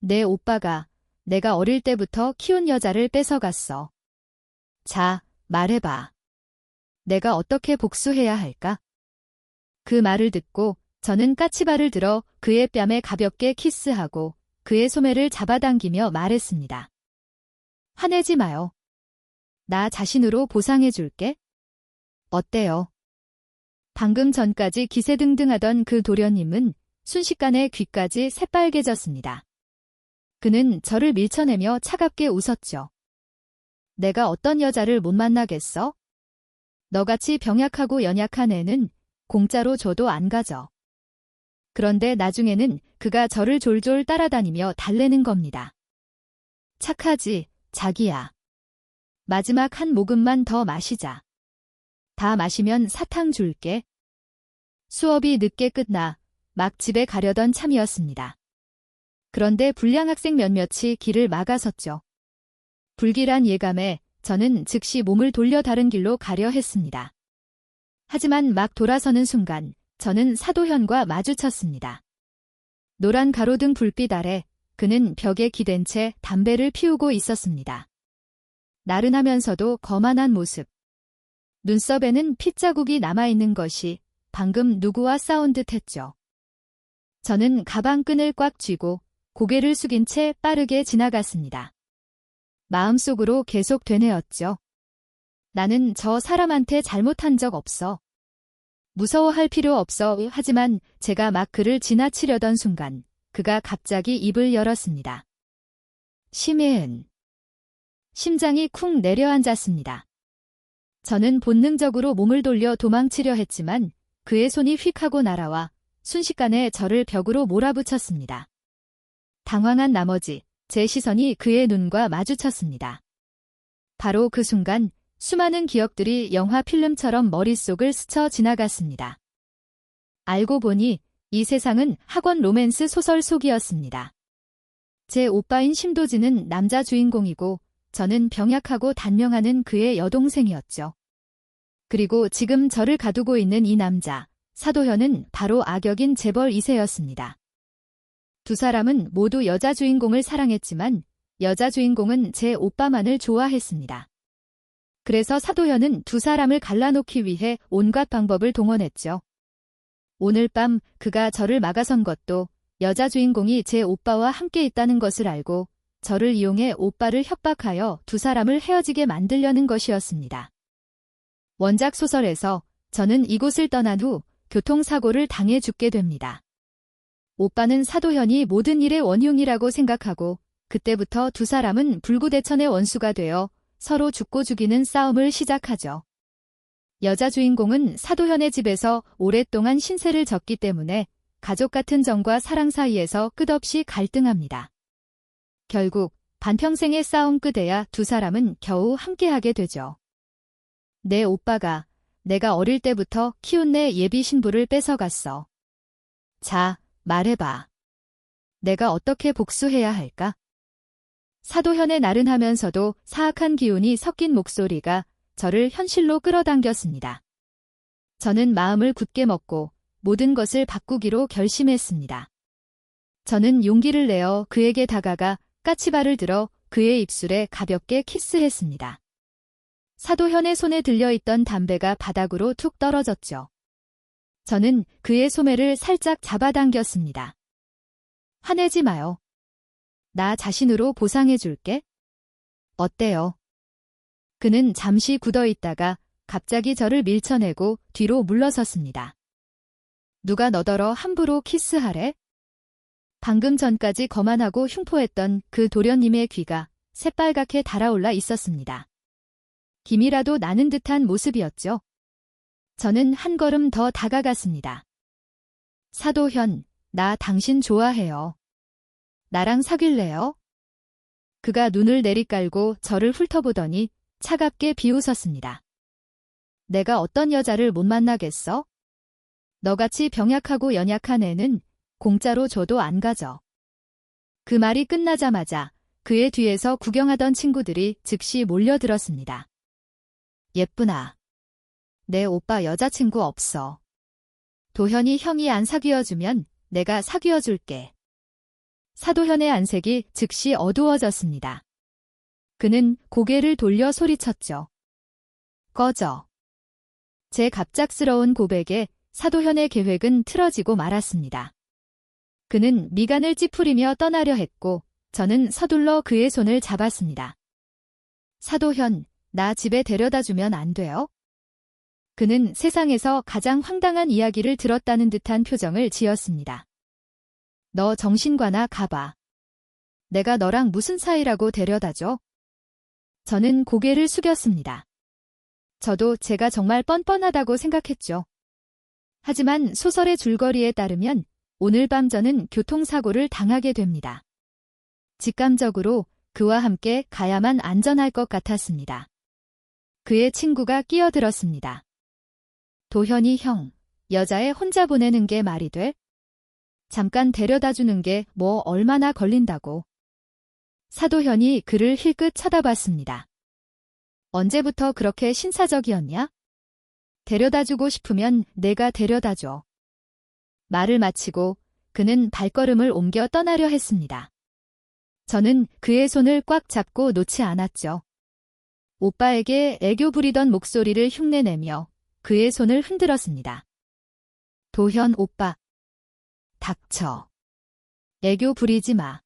내 오빠가 내가 어릴 때부터 키운 여자를 뺏어갔어. 자, 말해봐. 내가 어떻게 복수해야 할까? 그 말을 듣고 저는 까치발을 들어 그의 뺨에 가볍게 키스하고 그의 소매를 잡아당기며 말했습니다. 화내지 마요. 나 자신으로 보상해줄게. 어때요? 방금 전까지 기세등등하던 그 도련님은 순식간에 귀까지 새빨개졌습니다. 그는 저를 밀쳐내며 차갑게 웃었죠. 내가 어떤 여자를 못 만나겠어? 너같이 병약하고 연약한 애는 공짜로 줘도 안 가져. 그런데 나중에는 그가 저를 졸졸 따라다니며 달래는 겁니다. 착하지, 자기야. 마지막 한 모금만 더 마시자. 다 마시면 사탕 줄게. 수업이 늦게 끝나 막 집에 가려던 참이었습니다. 그런데 불량 학생 몇몇이 길을 막아섰죠. 불길한 예감에 저는 즉시 몸을 돌려 다른 길로 가려 했습니다. 하지만 막 돌아서는 순간 저는 사도현과 마주쳤습니다. 노란 가로등 불빛 아래 그는 벽에 기댄 채 담배를 피우고 있었습니다. 나른하면서도 거만한 모습. 눈썹에는 핏자국이 남아있는 것이 방금 누구와 싸운 듯 했죠. 저는 가방끈을 꽉 쥐고 고개를 숙인 채 빠르게 지나갔습니다. 마음속으로 계속 되뇌었죠. 나는 저 사람한테 잘못한 적 없어. 무서워할 필요 없어. 하지만 제가 막 그를 지나치려던 순간 그가 갑자기 입을 열었습니다. 심혜은. 심장이 쿵 내려앉았습니다. 저는 본능적으로 몸을 돌려 도망치려 했지만 그의 손이 휙 하고 날아와 순식간에 저를 벽으로 몰아붙였습니다. 당황한 나머지 제 시선이 그의 눈과 마주쳤습니다. 바로 그 순간 수많은 기억들이 영화 필름처럼 머릿속을 스쳐 지나갔습니다. 알고 보니 이 세상은 학원 로맨스 소설 속이었습니다. 제 오빠인 심도진은 남자 주인공이고 저는 병약하고 단명하는 그의 여동생이었죠. 그리고 지금 저를 가두고 있는 이 남자, 사도현은 바로 악역인 재벌 2세였습니다. 두 사람은 모두 여자 주인공을 사랑했지만 여자 주인공은 제 오빠만을 좋아했습니다. 그래서 사도현은 두 사람을 갈라놓기 위해 온갖 방법을 동원했죠. 오늘 밤 그가 저를 막아선 것도 여자 주인공이 제 오빠와 함께 있다는 것을 알고 저를 이용해 오빠를 협박하여 두 사람을 헤어지게 만들려는 것이었습니다. 원작 소설에서 저는 이곳을 떠난 후 교통사고를 당해 죽게 됩니다. 오빠는 사도현이 모든 일의 원흉이라고 생각하고 그때부터 두 사람은 불구대천의 원수가 되어 서로 죽고 죽이는 싸움을 시작하죠. 여자 주인공은 사도현의 집에서 오랫동안 신세를 졌기 때문에 가족 같은 정과 사랑 사이에서 끝없이 갈등합니다. 결국 반평생의 싸움 끝에야 두 사람은 겨우 함께하게 되죠. 내 오빠가 내가 어릴 때부터 키운 내 예비 신부를 뺏어갔어. 자, 말해봐. 내가 어떻게 복수해야 할까? 사도현의 나른하면서도 사악한 기운이 섞인 목소리가 저를 현실로 끌어당겼습니다. 저는 마음을 굳게 먹고 모든 것을 바꾸기로 결심했습니다. 저는 용기를 내어 그에게 다가가 까치발을 들어 그의 입술에 가볍게 키스했습니다. 사도현의 손에 들려있던 담배가 바닥으로 툭 떨어졌죠. 저는 그의 소매를 살짝 잡아당겼습니다. 화내지 마요. 나 자신으로 보상해줄게. 어때요? 그는 잠시 굳어있다가 갑자기 저를 밀쳐내고 뒤로 물러섰습니다. 누가 너더러 함부로 키스하래? 방금 전까지 거만하고 흉포했던 그 도련님의 귀가 새빨갛게 달아올라 있었습니다. 김이라도 나는 듯한 모습이었죠. 저는 한 걸음 더 다가갔습니다. 사도현, 나 당신 좋아해요. 나랑 사귈래요? 그가 눈을 내리깔고 저를 훑어보더니 차갑게 비웃었습니다. 내가 어떤 여자를 못 만나겠어? 너같이 병약하고 연약한 애는 공짜로 줘도 안 가져. 그 말이 끝나자마자 그의 뒤에서 구경하던 친구들이 즉시 몰려들었습니다. 예쁘나. 내 오빠 여자친구 없어. 도현이 형이 안 사귀어주면 내가 사귀어줄게. 사도현의 안색이 즉시 어두워졌습니다. 그는 고개를 돌려 소리쳤죠. 꺼져. 제 갑작스러운 고백에 사도현의 계획은 틀어지고 말았습니다. 그는 미간을 찌푸리며 떠나려 했고 저는 서둘러 그의 손을 잡았습니다. 사도현, 나 집에 데려다주면 안 돼요? 그는 세상에서 가장 황당한 이야기를 들었다는 듯한 표정을 지었습니다. 너 정신과나 가봐. 내가 너랑 무슨 사이라고 데려다줘? 저는 고개를 숙였습니다. 저도 제가 정말 뻔뻔하다고 생각했죠. 하지만 소설의 줄거리에 따르면 오늘 밤 저는 교통사고를 당하게 됩니다. 직감적으로 그와 함께 가야만 안전할 것 같았습니다. 그의 친구가 끼어들었습니다. 도현이 형, 여자애 혼자 보내는 게 말이 돼? 잠깐 데려다주는 게 뭐 얼마나 걸린다고. 사도현이 그를 힐끗 쳐다봤습니다. 언제부터 그렇게 신사적이었냐? 데려다주고 싶으면 내가 데려다줘. 말을 마치고 그는 발걸음을 옮겨 떠나려 했습니다. 저는 그의 손을 꽉 잡고 놓지 않았죠. 오빠에게 애교 부리던 목소리를 흉내내며 그의 손을 흔들었습니다. 도현 오빠. 닥쳐. 애교 부리지 마.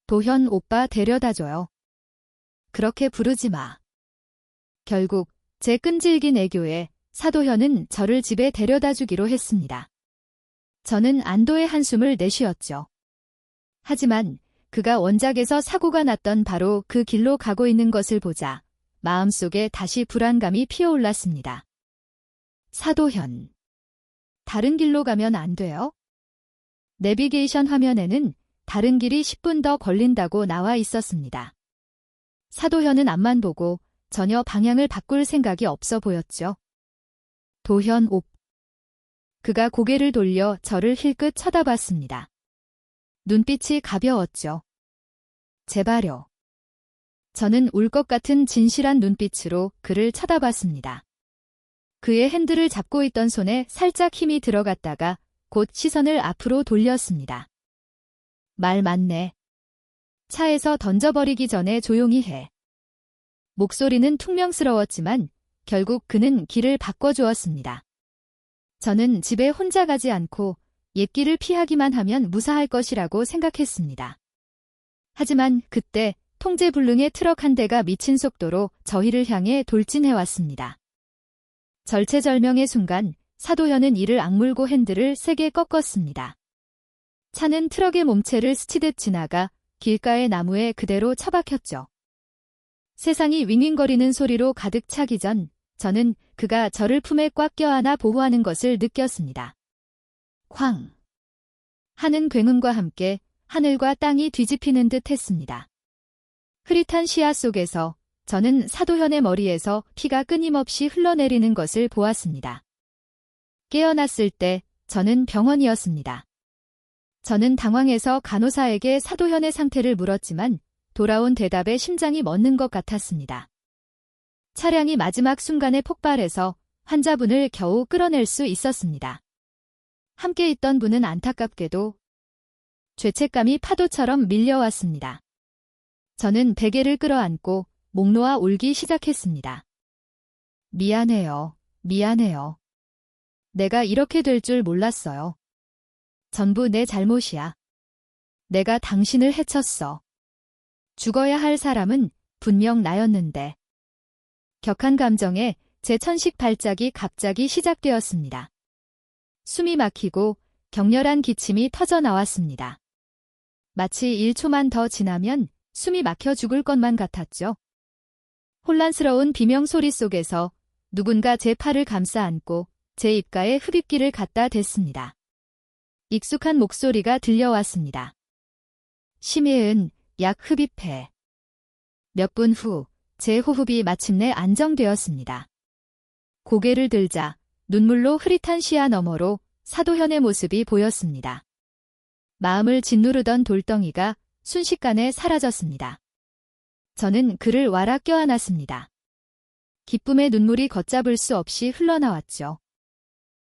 도현 오빠 데려다줘요. 그렇게 부르지 마. 결국 제 끈질긴 애교에 사도현은 저를 집에 데려다주기로 했습니다. 저는 안도의 한숨을 내쉬었죠. 하지만 그가 원작에서 사고가 났던 바로 그 길로 가고 있는 것을 보자 마음속에 다시 불안감이 피어올랐습니다. 사도현. 다른 길로 가면 안 돼요? 내비게이션 화면에는 다른 길이 10분 더 걸린다고 나와 있었습니다. 사도현은 앞만 보고 전혀 방향을 바꿀 생각이 없어 보였죠. 도현 옵. 그가 고개를 돌려 저를 힐끗 쳐다봤습니다. 눈빛이 가벼웠죠. 제발요. 저는 울 것 같은 진실한 눈빛으로 그를 쳐다봤습니다. 그의 핸들을 잡고 있던 손에 살짝 힘이 들어갔다가 곧 시선을 앞으로 돌렸습니다. 말 맞네. 차에서 던져버리기 전에 조용히 해. 목소리는 퉁명스러웠지만 결국 그는 길을 바꿔주었습니다. 저는 집에 혼자 가지 않고 옛길을 피하기만 하면 무사할 것이라고 생각했습니다. 하지만 그때 통제불능의 트럭 한 대가 미친 속도로 저희를 향해 돌진해왔습니다. 절체절명의 순간 사도현은 이를 악물고 핸들을 세게 꺾었습니다. 차는 트럭의 몸체를 스치듯 지나가 길가의 나무에 그대로 처박혔죠. 세상이 윙윙거리는 소리로 가득 차기 전 저는 그가 저를 품에 꽉 껴안아 보호하는 것을 느꼈습니다. 쾅! 하는 굉음과 함께 하늘과 땅이 뒤집히는 듯 했습니다. 흐릿한 시야 속에서 저는 사도현의 머리에서 피가 끊임없이 흘러내리는 것을 보았습니다. 깨어났을 때 저는 병원이었습니다. 저는 당황해서 간호사에게 사도현의 상태를 물었지만 돌아온 대답에 심장이 멎는 것 같았습니다. 차량이 마지막 순간에 폭발해서 환자분을 겨우 끌어낼 수 있었습니다. 함께 있던 분은 안타깝게도 죄책감이 파도처럼 밀려왔습니다. 저는 베개를 끌어안고 목 놓아 울기 시작했습니다. 미안해요. 미안해요. 내가 이렇게 될 줄 몰랐어요. 전부 내 잘못이야. 내가 당신을 해쳤어. 죽어야 할 사람은 분명 나였는데. 격한 감정에 제 천식 발작이 갑자기 시작되었습니다. 숨이 막히고 격렬한 기침이 터져 나왔습니다. 마치 1초만 더 지나면 숨이 막혀 죽을 것만 같았죠. 혼란스러운 비명소리 속에서 누군가 제 팔을 감싸 안고 제 입가에 흡입기를 갖다 댔습니다. 익숙한 목소리가 들려왔습니다. 심혜은, 약 흡입해. 몇 분 후 제 호흡이 마침내 안정되었습니다. 고개를 들자 눈물로 흐릿한 시야 너머로 사도현의 모습이 보였습니다. 마음을 짓누르던 돌덩이가 순식간에 사라졌습니다. 저는 그를 와라 껴안았습니다. 기쁨의 눈물이 걷잡을 수 없이 흘러나왔죠.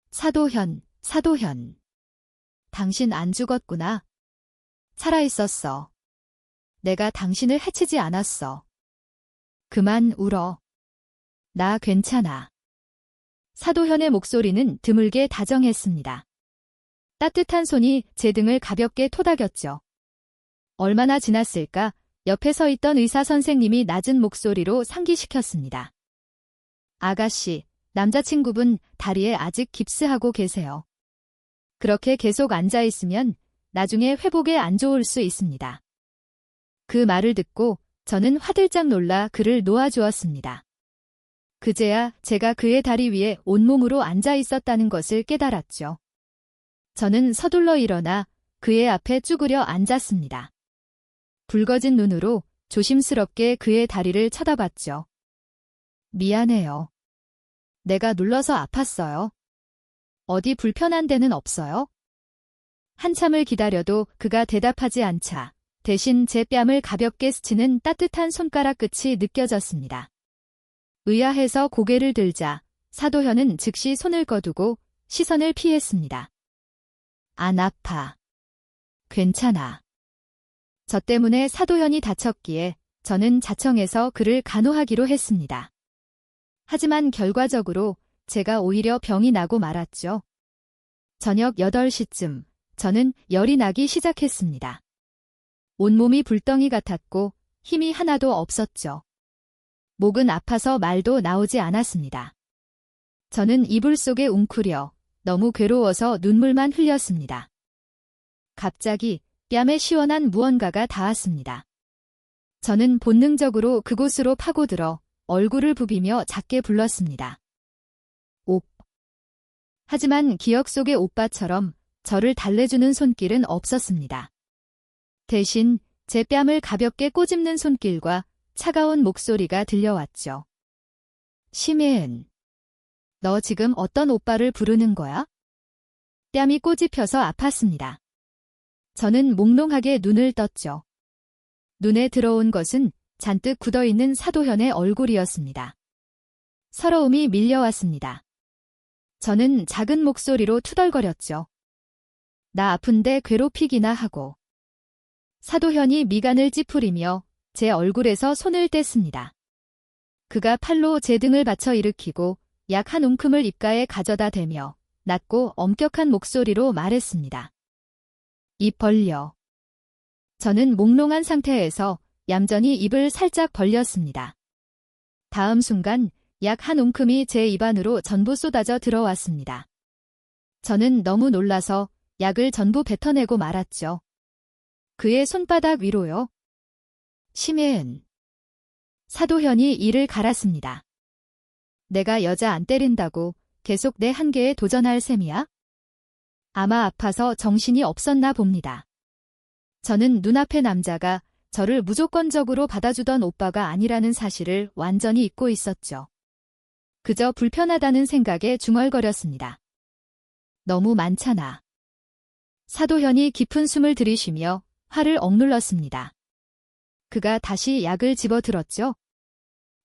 사도현, 사도현. 당신 안 죽었구나. 살아있었어. 내가 당신을 해치지 않았어. 그만 울어. 나 괜찮아. 사도현의 목소리는 드물게 다정했습니다. 따뜻한 손이 제 등을 가볍게 토닥였죠. 얼마나 지났을까? 옆에 서 있던 의사 선생님이 낮은 목소리로 상기시켰습니다. 아가씨, 남자친구분 다리에 아직 깁스하고 계세요. 그렇게 계속 앉아있으면 나중에 회복에 안 좋을 수 있습니다. 그 말을 듣고 저는 화들짝 놀라 그를 놓아주었습니다. 그제야 제가 그의 다리 위에 온몸으로 앉아 있었다는 것을 깨달았죠. 저는 서둘러 일어나 그의 앞에 쭈그려 앉았습니다. 붉어진 눈으로 조심스럽게 그의 다리를 쳐다봤죠. 미안해요. 내가 눌러서 아팠어요. 어디 불편한 데는 없어요? 한참을 기다려도 그가 대답하지 않자 대신 제 뺨을 가볍게 스치는 따뜻한 손가락 끝이 느껴졌습니다. 의아해서 고개를 들자 사도현은 즉시 손을 꺼두고 시선을 피했습니다. 안 아파. 괜찮아. 저 때문에 사도현이 다쳤기에 저는 자청해서 그를 간호하기로 했습니다. 하지만 결과적으로 제가 오히려 병이 나고 말았죠. 저녁 8시쯤 저는 열이 나기 시작했습니다. 온몸이 불덩이 같았고 힘이 하나도 없었죠. 목은 아파서 말도 나오지 않았습니다. 저는 이불 속에 웅크려 너무 괴로워서 눈물만 흘렸습니다. 갑자기 뺨에 시원한 무언가가 닿았습니다. 저는 본능적으로 그곳으로 파고들어 얼굴을 부비며 작게 불렀습니다. 옵. 하지만 기억 속의 오빠처럼 저를 달래주는 손길은 없었습니다. 대신 제 뺨을 가볍게 꼬집는 손길과 차가운 목소리가 들려왔죠. 심혜은. 너 지금 어떤 오빠를 부르는 거야? 뺨이 꼬집혀서 아팠습니다. 저는 몽롱하게 눈을 떴죠. 눈에 들어온 것은 잔뜩 굳어있는 사도현의 얼굴이었습니다. 서러움이 밀려왔습니다. 저는 작은 목소리로 투덜거렸죠. 나 아픈데 괴롭히기나 하고. 사도현이 미간을 찌푸리며 제 얼굴에서 손을 뗐습니다. 그가 팔로 제 등을 받쳐 일으키고 약 한 움큼을 입가에 가져다 대며 낮고 엄격한 목소리로 말했습니다. 입 벌려. 저는 몽롱한 상태에서 얌전히 입을 살짝 벌렸습니다. 다음 순간 약 한 움큼이 제 입 안으로 전부 쏟아져 들어왔습니다. 저는 너무 놀라서 약을 전부 뱉어내고 말았죠. 그의 손바닥 위로요. 심혜은. 사도현이 이를 갈았습니다. 내가 여자 안 때린다고 계속 내 한계에 도전할 셈이야? 아마 아파서 정신이 없었나 봅니다. 저는 눈앞의 남자가 저를 무조건적으로 받아주던 오빠가 아니라는 사실을 완전히 잊고 있었죠. 그저 불편하다는 생각에 중얼거렸습니다. 너무 많잖아. 사도현이 깊은 숨을 들이쉬며 화를 억눌렀습니다. 그가 다시 약을 집어들었죠.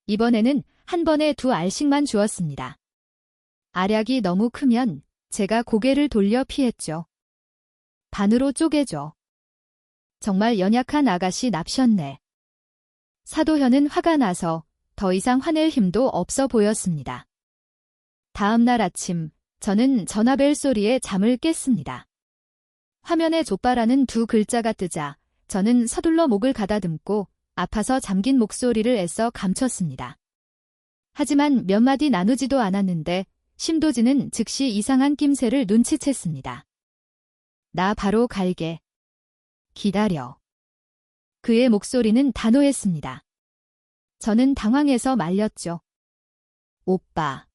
이번에는 한 번에 2알씩만 주었습니다. 알약이 너무 크면 제가 고개를 돌려 피했죠. 반으로 쪼개줘. 정말 연약한 아가씨 납셨네. 사도현은 화가 나서 더 이상 화낼 힘도 없어 보였습니다. 다음 날 아침 저는 전화벨 소리에 잠을 깼습니다. 화면에 족바라는 2글자가 뜨자 저는 서둘러 목을 가다듬고 아파서 잠긴 목소리를 애써 감췄습니다. 하지만 몇 마디 나누지도 않았는데 심도지는 즉시 이상한 낌새를 눈치챘습니다. 나 바로 갈게. 기다려. 그의 목소리는 단호했습니다. 저는 당황해서 말렸죠. 오빠.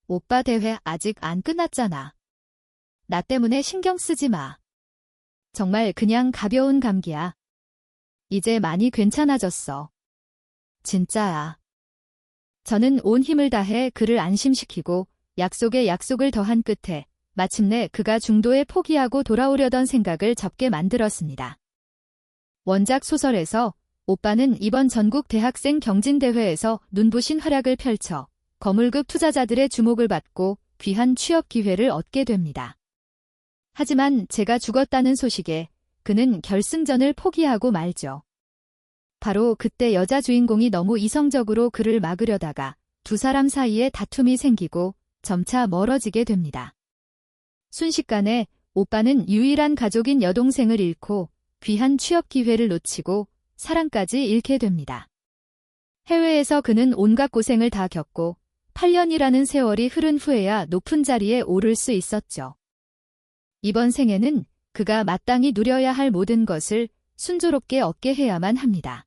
오빠 대회 아직 안 끝났잖아. 나 때문에 신경 쓰지 마. 정말 그냥 가벼운 감기야. 이제 많이 괜찮아졌어. 진짜야. 저는 온 힘을 다해 그를 안심시키고 약속에 약속을 더한 끝에 마침내 그가 중도에 포기하고 돌아오려던 생각을 접게 만들었습니다. 원작 소설에서 오빠는 이번 전국 대학생 경진대회에서 눈부신 활약을 펼쳐 거물급 투자자들의 주목을 받고 귀한 취업 기회를 얻게 됩니다. 하지만 제가 죽었다는 소식에 그는 결승전을 포기하고 말죠. 바로 그때 여자 주인공이 너무 이성적으로 그를 막으려다가 두 사람 사이에 다툼이 생기고 점차 멀어지게 됩니다. 순식간에 오빠는 유일한 가족인 여동생을 잃고 귀한 취업 기회를 놓치고 사랑까지 잃게 됩니다. 해외에서 그는 온갖 고생을 다 겪고 8년이라는 세월이 흐른 후에야 높은 자리에 오를 수 있었죠. 이번 생에는 그가 마땅히 누려야 할 모든 것을 순조롭게 얻게 해야만 합니다.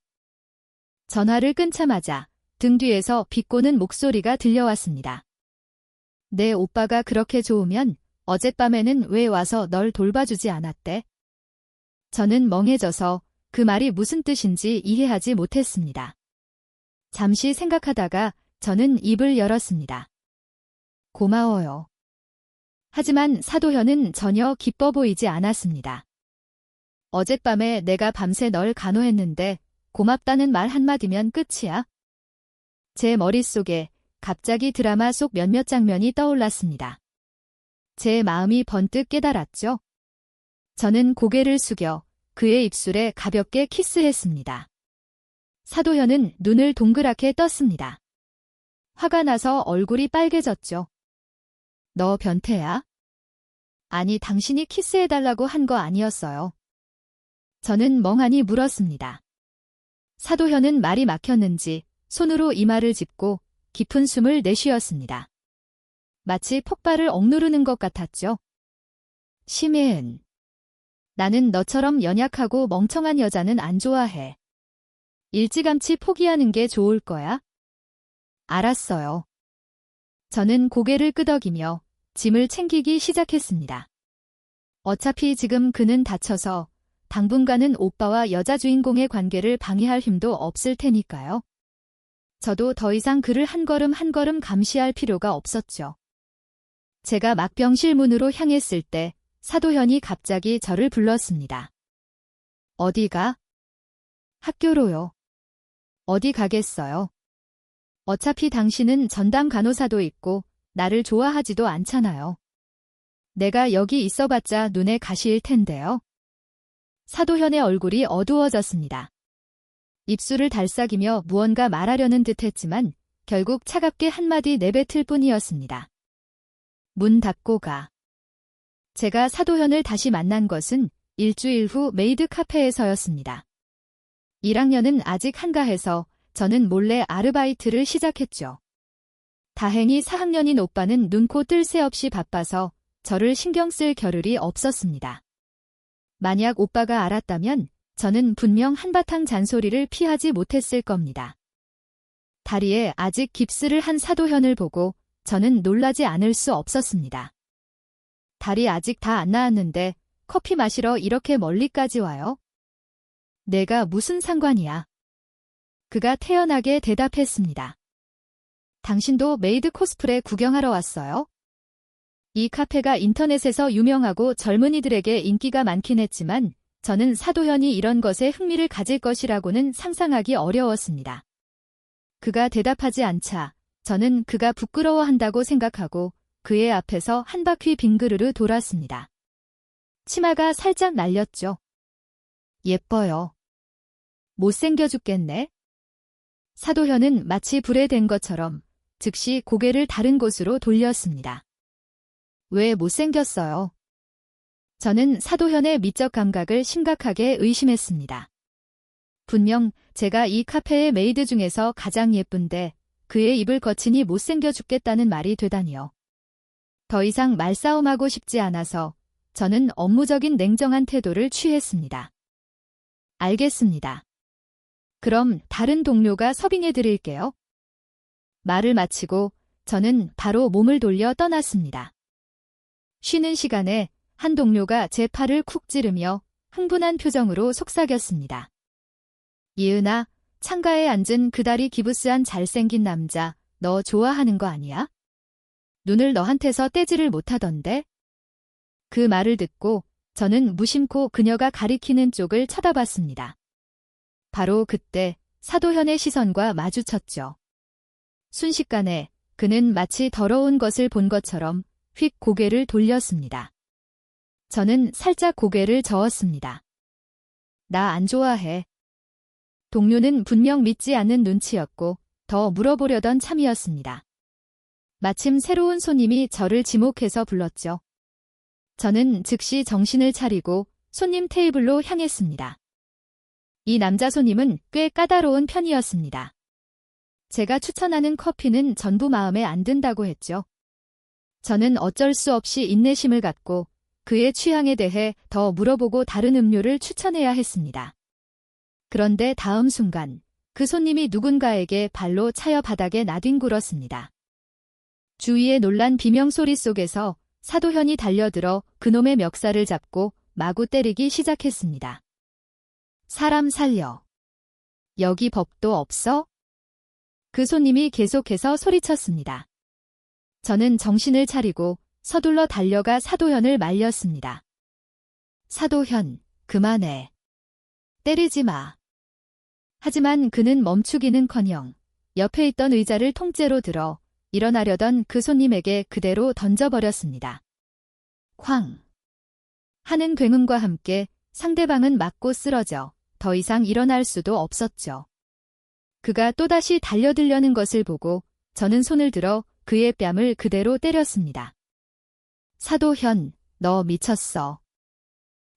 전화를 끊자마자 등 뒤에서 비꼬는 목소리가 들려왔습니다. 내 오빠가 그렇게 좋으면 어젯밤에는 왜 와서 널 돌봐주지 않았대? 저는 멍해져서 그 말이 무슨 뜻인지 이해하지 못했습니다. 잠시 생각하다가 저는 입을 열었습니다. 고마워요. 하지만 사도현은 전혀 기뻐 보이지 않았습니다. 어젯밤에 내가 밤새 널 간호했는데 고맙다는 말 한마디면 끝이야? 제 머릿속에 갑자기 드라마 속 몇몇 장면이 떠올랐습니다. 제 마음이 번뜩 깨달았죠. 저는 고개를 숙여 그의 입술에 가볍게 키스했습니다. 사도현은 눈을 동그랗게 떴습니다. 화가 나서 얼굴이 빨개졌죠. 너 변태야? 아니, 당신이 키스해달라고 한 거 아니었어요. 저는 멍하니 물었습니다. 사도현은 말이 막혔는지 손으로 이마를 짚고 깊은 숨을 내쉬었습니다. 마치 폭발을 억누르는 것 같았죠. 심혜은. 나는 너처럼 연약하고 멍청한 여자는 안 좋아해. 일찌감치 포기하는 게 좋을 거야. 알았어요. 저는 고개를 끄덕이며 짐을 챙기기 시작했습니다. 어차피 지금 그는 다쳐서 당분간은 오빠와 여자 주인공의 관계를 방해할 힘도 없을 테니까요. 저도 더 이상 그를 한 걸음 한 걸음 감시할 필요가 없었죠. 제가 막병실 문으로 향했을 때 사도현이 갑자기 저를 불렀습니다. 어디가? 학교로요. 어디 가겠어요? 어차피 당신은 전담 간호사도 있고 나를 좋아하지도 않잖아요. 내가 여기 있어봤자 눈에 가시일 텐데요. 사도현의 얼굴이 어두워졌습니다. 입술을 달싹이며 무언가 말하려는 듯 했지만 결국 차갑게 한마디 내뱉을 뿐이었습니다. 문 닫고 가. 제가 사도현을 다시 만난 것은 일주일 후 메이드 카페에서였습니다. 1학년은 아직 한가해서 저는 몰래 아르바이트를 시작했죠. 다행히 4학년인 오빠는 눈코 뜰 새 없이 바빠서 저를 신경 쓸 겨를이 없었습니다. 만약 오빠가 알았다면 저는 분명 한바탕 잔소리를 피하지 못했을 겁니다. 다리에 아직 깁스를 한 사도현을 보고 저는 놀라지 않을 수 없었습니다. 다리 아직 다 안 나았는데 커피 마시러 이렇게 멀리까지 와요? 내가 무슨 상관이야? 그가 태연하게 대답했습니다. 당신도 메이드 코스프레 구경하러 왔어요? 이 카페가 인터넷에서 유명하고 젊은이들에게 인기가 많긴 했지만 저는 사도현이 이런 것에 흥미를 가질 것이라고는 상상하기 어려웠습니다. 그가 대답하지 않자 저는 그가 부끄러워한다고 생각하고 그의 앞에서 한 바퀴 빙그르르 돌았습니다. 치마가 살짝 날렸죠. 예뻐요. 못생겨 죽겠네. 사도현은 마치 불에 댄 것처럼 즉시 고개를 다른 곳으로 돌렸습니다. 왜 못생겼어요? 저는 사도현의 미적 감각을 심각하게 의심했습니다. 분명 제가 이 카페의 메이드 중에서 가장 예쁜데 그의 입을 거치니 못생겨 죽겠다는 말이 되다니요. 더 이상 말싸움하고 싶지 않아서 저는 업무적인 냉정한 태도를 취했습니다. 알겠습니다. 그럼 다른 동료가 서빙해 드릴게요. 말을 마치고 저는 바로 몸을 돌려 떠났습니다. 쉬는 시간에 한 동료가 제 팔을 쿡 찌르며 흥분한 표정으로 속삭였습니다. 이은아, 창가에 앉은 그 다리 기부스한 잘생긴 남자, 너 좋아하는 거 아니야? 눈을 너한테서 떼지를 못하던데? 그 말을 듣고 저는 무심코 그녀가 가리키는 쪽을 쳐다봤습니다. 바로 그때 사도현의 시선과 마주쳤죠. 순식간에 그는 마치 더러운 것을 본 것처럼 휙 고개를 돌렸습니다. 저는 살짝 고개를 저었습니다. 나 안 좋아해. 동료는 분명 믿지 않는 눈치였고 더 물어보려던 참이었습니다. 마침 새로운 손님이 저를 지목해서 불렀죠. 저는 즉시 정신을 차리고 손님 테이블로 향했습니다. 이 남자 손님은 꽤 까다로운 편이었습니다. 제가 추천하는 커피는 전부 마음에 안 든다고 했죠. 저는 어쩔 수 없이 인내심을 갖고 그의 취향에 대해 더 물어보고 다른 음료를 추천해야 했습니다. 그런데 다음 순간 그 손님이 누군가에게 발로 차여 바닥에 나뒹굴었습니다. 주위의 놀란 비명소리 속에서 사도현이 달려들어 그놈의 멱살을 잡고 마구 때리기 시작했습니다. 사람 살려. 여기 법도 없어? 그 손님이 계속해서 소리쳤습니다. 저는 정신을 차리고 서둘러 달려가 사도현을 말렸습니다. 사도현, 그만해. 때리지 마. 하지만 그는 멈추기는커녕 옆에 있던 의자를 통째로 들어 일어나려던 그 손님에게 그대로 던져버렸습니다. 쾅! 하는 굉음과 함께 상대방은 맞고 쓰러져 더 이상 일어날 수도 없었죠. 그가 또다시 달려들려는 것을 보고 저는 손을 들어 그의 뺨을 그대로 때렸습니다. 사도현, 너 미쳤어.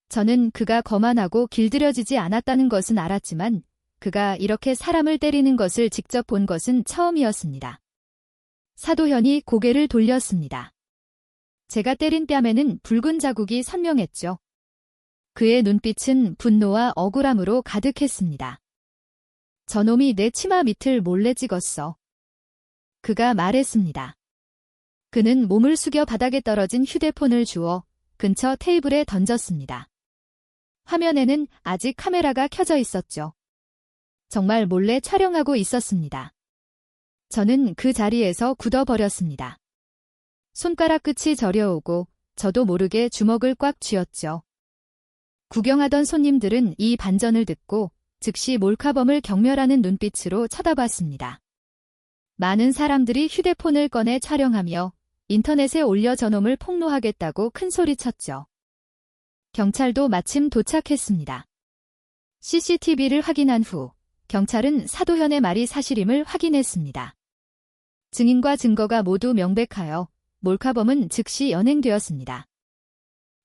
저는 그가 거만하고 길들여지지 않았다는 것은 알았지만 그가 이렇게 사람을 때리는 것을 직접 본 것은 처음이었습니다. 사도현이 고개를 돌렸습니다. 제가 때린 뺨에는 붉은 자국이 선명했죠. 그의 눈빛은 분노와 억울함으로 가득했습니다. 저놈이 내 치마 밑을 몰래 찍었어. 그가 말했습니다. 그는 몸을 숙여 바닥에 떨어진 휴대폰을 주워 근처 테이블에 던졌습니다. 화면에는 아직 카메라가 켜져 있었죠. 정말 몰래 촬영하고 있었습니다. 저는 그 자리에서 굳어버렸습니다. 손가락 끝이 저려오고 저도 모르게 주먹을 꽉 쥐었죠. 구경하던 손님들은 이 반전을 듣고 즉시 몰카범을 경멸하는 눈빛으로 쳐다봤습니다. 많은 사람들이 휴대폰을 꺼내 촬영하며 인터넷에 올려 저놈을 폭로하겠다고 큰소리쳤죠. 경찰도 마침 도착했습니다. CCTV를 확인한 후 경찰은 사도현의 말이 사실임을 확인했습니다. 증인과 증거가 모두 명백하여 몰카범은 즉시 연행되었습니다.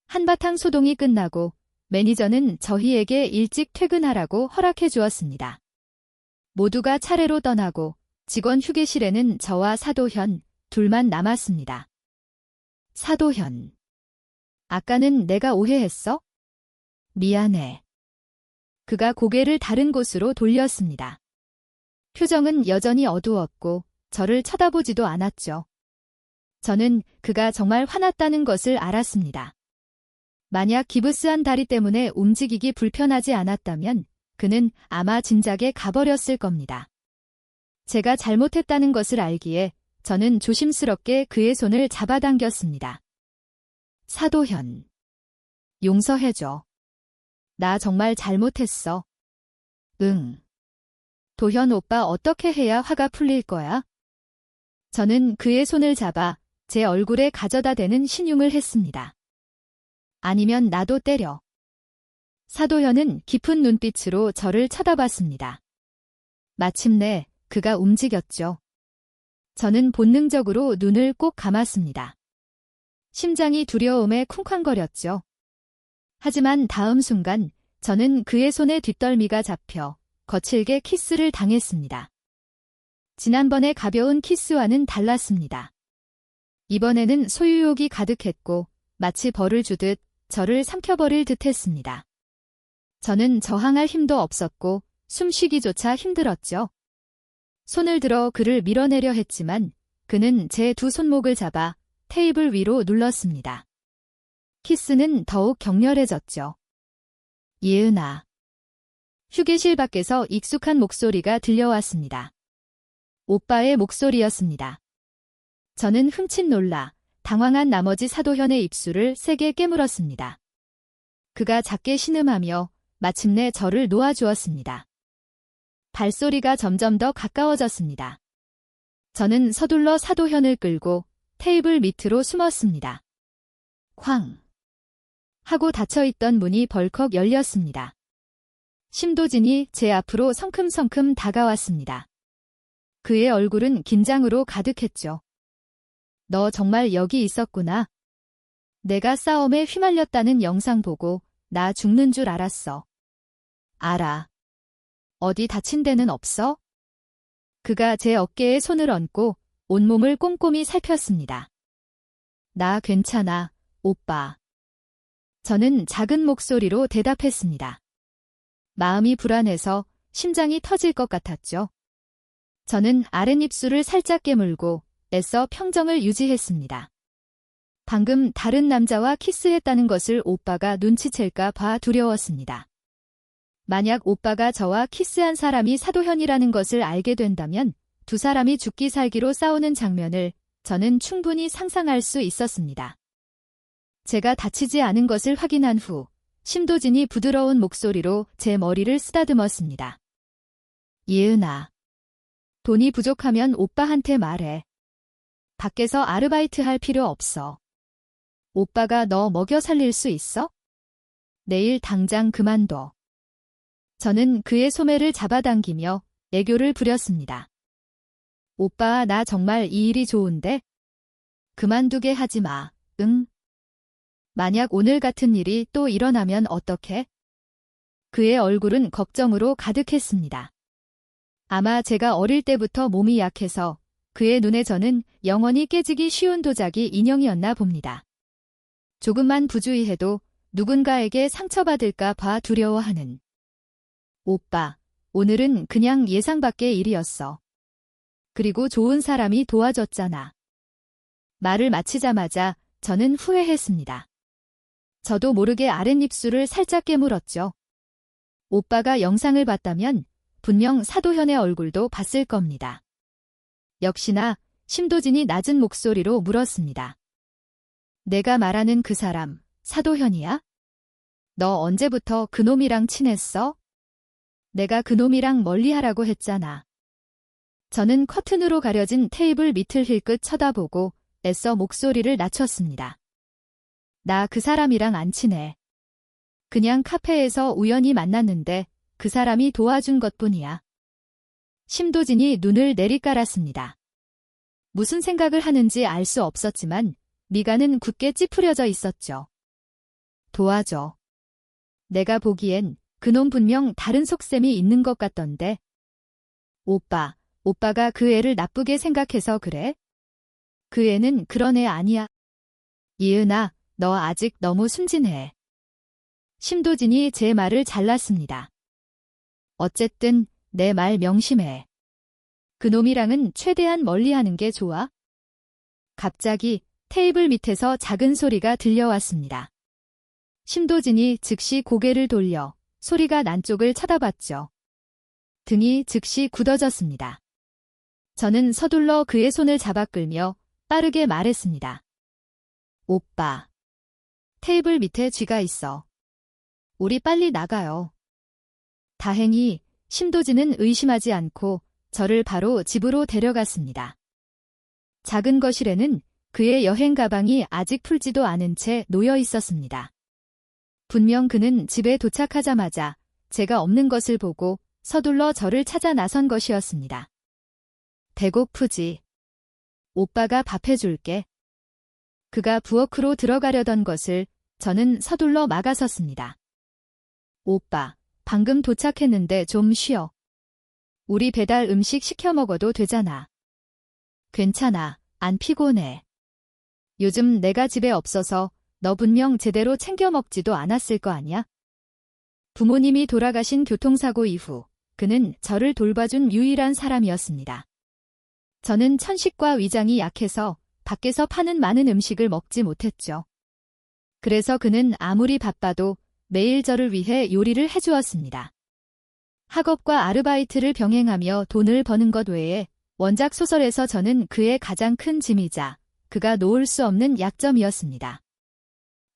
한바탕 소동이 끝나고 매니저는 저희에게 일찍 퇴근하라고 허락해 주었습니다. 모두가 차례로 떠나고 직원 휴게실에는 저와 사도현 둘만 남았습니다. 사도현. 아까는 내가 오해했어? 미안해. 그가 고개를 다른 곳으로 돌렸습니다. 표정은 여전히 어두웠고 저를 쳐다보지도 않았죠. 저는 그가 정말 화났다는 것을 알았습니다. 만약 기부스한 다리 때문에 움직이기 불편하지 않았다면 그는 아마 진작에 가버렸을 겁니다. 제가 잘못했다는 것을 알기에 저는 조심스럽게 그의 손을 잡아당겼습니다. 사도현. 용서해줘. 나 정말 잘못했어. 응. 도현 오빠 어떻게 해야 화가 풀릴 거야? 저는 그의 손을 잡아 제 얼굴에 가져다 대는 신용을 했습니다. 아니면 나도 때려. 사도현은 깊은 눈빛으로 저를 쳐다봤습니다. 마침내 그가 움직였죠. 저는 본능적으로 눈을 꼭 감았습니다. 심장이 두려움에 쿵쾅거렸죠. 하지만 다음 순간 저는 그의 손에 뒷덜미가 잡혀 거칠게 키스를 당했습니다. 지난번의 가벼운 키스와는 달랐습니다. 이번에는 소유욕이 가득했고 마치 벌을 주듯 저를 삼켜버릴 듯했습니다. 저는 저항할 힘도 없었고 숨쉬기조차 힘들었죠. 손을 들어 그를 밀어내려 했지만 그는 제 두 손목을 잡아 테이블 위로 눌렀습니다. 키스는 더욱 격렬해졌죠. 예은아. 휴게실 밖에서 익숙한 목소리가 들려왔습니다. 오빠의 목소리였습니다. 저는 흠칫 놀라 당황한 나머지 사도현의 입술을 세게 깨물었습니다. 그가 작게 신음하며 마침내 저를 놓아주었습니다. 발소리가 점점 더 가까워졌습니다. 저는 서둘러 사도현을 끌고 테이블 밑으로 숨었습니다. 쾅! 하고 닫혀있던 문이 벌컥 열렸습니다. 심도진이 제 앞으로 성큼성큼 다가왔습니다. 그의 얼굴은 긴장으로 가득했죠. 너 정말 여기 있었구나. 내가 싸움에 휘말렸다는 영상 보고 나 죽는 줄 알았어. 알아. 어디 다친 데는 없어? 그가 제 어깨에 손을 얹고 온몸을 꼼꼼히 살폈습니다. 나 괜찮아, 오빠. 저는 작은 목소리로 대답했습니다. 마음이 불안해서 심장이 터질 것 같았죠. 저는 아랫입술을 살짝 깨물고 애써 평정을 유지했습니다. 방금 다른 남자와 키스했다는 것을 오빠가 눈치챌까 봐 두려웠습니다. 만약 오빠가 저와 키스한 사람이 사도현이라는 것을 알게 된다면 두 사람이 죽기 살기로 싸우는 장면을 저는 충분히 상상할 수 있었습니다. 제가 다치지 않은 것을 확인한 후 심도진이 부드러운 목소리로 제 머리를 쓰다듬었습니다. 예은아. 돈이 부족하면 오빠한테 말해. 밖에서 아르바이트 할 필요 없어. 오빠가 너 먹여 살릴 수 있어? 내일 당장 그만둬. 저는 그의 소매를 잡아당기며 애교를 부렸습니다. 오빠, 나 정말 이 일이 좋은데? 그만두게 하지 마, 응? 만약 오늘 같은 일이 또 일어나면 어떡해? 그의 얼굴은 걱정으로 가득했습니다. 아마 제가 어릴 때부터 몸이 약해서 그의 눈에 저는 영원히 깨지기 쉬운 도자기 인형이었나 봅니다. 조금만 부주의해도 누군가에게 상처받을까 봐 두려워하는. 오빠, 오늘은 그냥 예상 밖의 일이었어. 그리고 좋은 사람이 도와줬잖아. 말을 마치자마자 저는 후회했습니다. 저도 모르게 아랫입술을 살짝 깨물었죠. 오빠가 영상을 봤다면 분명 사도현의 얼굴도 봤을 겁니다. 역시나 심도진이 낮은 목소리로 물었습니다. 내가 말하는 그 사람, 사도현이야? 너 언제부터 그놈이랑 친했어? 내가 그놈이랑 멀리하라고 했잖아. 저는 커튼으로 가려진 테이블 밑을 힐끗 쳐다보고 애써 목소리를 낮췄습니다. 나 그 사람이랑 안 친해. 그냥 카페에서 우연히 만났는데 그 사람이 도와준 것뿐이야. 심도진이 눈을 내리깔았습니다. 무슨 생각을 하는지 알 수 없었지만 미간은 굳게 찌푸려져 있었죠. 도와줘. 내가 보기엔 그놈 분명 다른 속셈이 있는 것 같던데. 오빠가 그 애를 나쁘게 생각해서 그래? 그 애는 그런 애 아니야. 이은아, 너 아직 너무 순진해. 심도진이 제 말을 잘랐습니다. 어쨌든 내 말 명심해. 그놈이랑은 최대한 멀리하는 게 좋아. 갑자기 테이블 밑에서 작은 소리가 들려왔습니다. 심도진이 즉시 고개를 돌려 소리가 난 쪽을 쳐다봤죠. 등이 즉시 굳어졌습니다. 저는 서둘러 그의 손을 잡아 끌며 빠르게 말했습니다. 오빠. 테이블 밑에 쥐가 있어. 우리 빨리 나가요. 다행히 심도진은 의심하지 않고 저를 바로 집으로 데려갔습니다. 작은 거실에는 그의 여행 가방이 아직 풀지도 않은 채 놓여 있었습니다. 분명 그는 집에 도착하자마자 제가 없는 것을 보고 서둘러 저를 찾아 나선 것이었습니다. 배고프지? 오빠가 밥 해줄게. 그가 부엌으로 들어가려던 것을 저는 서둘러 막아섰습니다. 오빠, 방금 도착했는데 좀 쉬어. 우리 배달 음식 시켜 먹어도 되잖아. 괜찮아, 안 피곤해. 요즘 내가 집에 없어서 너 분명 제대로 챙겨 먹지도 않았을 거 아니야? 부모님이 돌아가신 교통사고 이후 그는 저를 돌봐준 유일한 사람이었습니다. 저는 천식과 위장이 약해서 밖에서 파는 많은 음식을 먹지 못했죠. 그래서 그는 아무리 바빠도 매일 저를 위해 요리를 해주었습니다. 학업과 아르바이트를 병행하며 돈을 버는 것 외에 원작 소설에서 저는 그의 가장 큰 짐이자 그가 놓을 수 없는 약점이었습니다.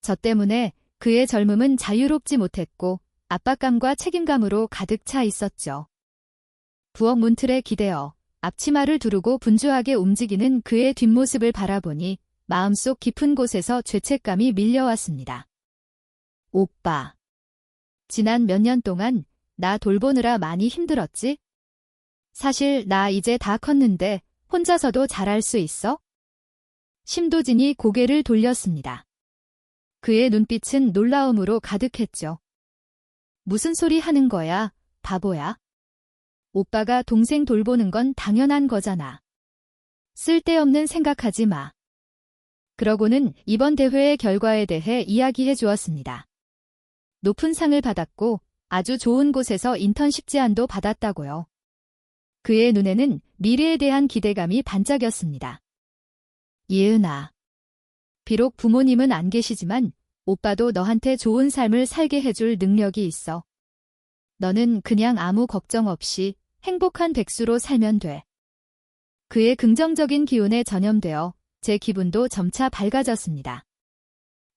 저 때문에 그의 젊음은 자유롭지 못했고 압박감과 책임감으로 가득 차 있었죠. 부엌 문틀에 기대어 앞치마를 두르고 분주하게 움직이는 그의 뒷모습을 바라보니 마음속 깊은 곳에서 죄책감이 밀려왔습니다. 오빠. 지난 몇 년 동안 나 돌보느라 많이 힘들었지? 사실 나 이제 다 컸는데 혼자서도 잘할 수 있어? 심도진이 고개를 돌렸습니다. 그의 눈빛은 놀라움으로 가득했죠. 무슨 소리 하는 거야, 바보야? 오빠가 동생 돌보는 건 당연한 거잖아. 쓸데없는 생각하지 마. 그러고는 이번 대회의 결과에 대해 이야기해 주었습니다. 높은 상을 받았고 아주 좋은 곳에서 인턴십 제안도 받았다고요. 그의 눈에는 미래에 대한 기대감이 반짝였습니다. 예은아. 비록 부모님은 안 계시지만 오빠도 너한테 좋은 삶을 살게 해줄 능력이 있어. 너는 그냥 아무 걱정 없이 행복한 백수로 살면 돼. 그의 긍정적인 기운에 전염되어 제 기분도 점차 밝아졌습니다.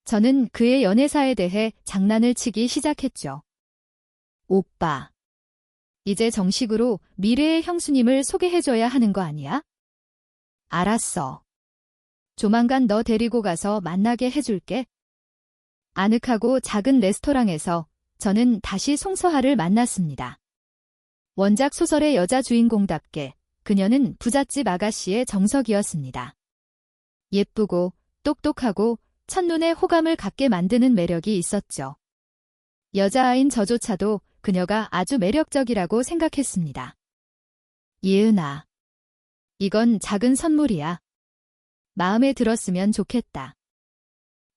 저는 그의 연애사에 대해 장난을 치기 시작했죠. 오빠. 이제 정식으로 미래의 형수님을 소개해줘야 하는 거 아니야? 알았어. 조만간 너 데리고 가서 만나게 해줄게. 아늑하고 작은 레스토랑에서 저는 다시 송서하를 만났습니다. 원작 소설의 여자 주인공답게 그녀는 부잣집 아가씨의 정석이었습니다. 예쁘고 똑똑하고 첫눈에 호감을 갖게 만드는 매력이 있었죠. 여자아인 저조차도 그녀가 아주 매력적이라고 생각했습니다. 예은아. 이건 작은 선물이야. 마음에 들었으면 좋겠다.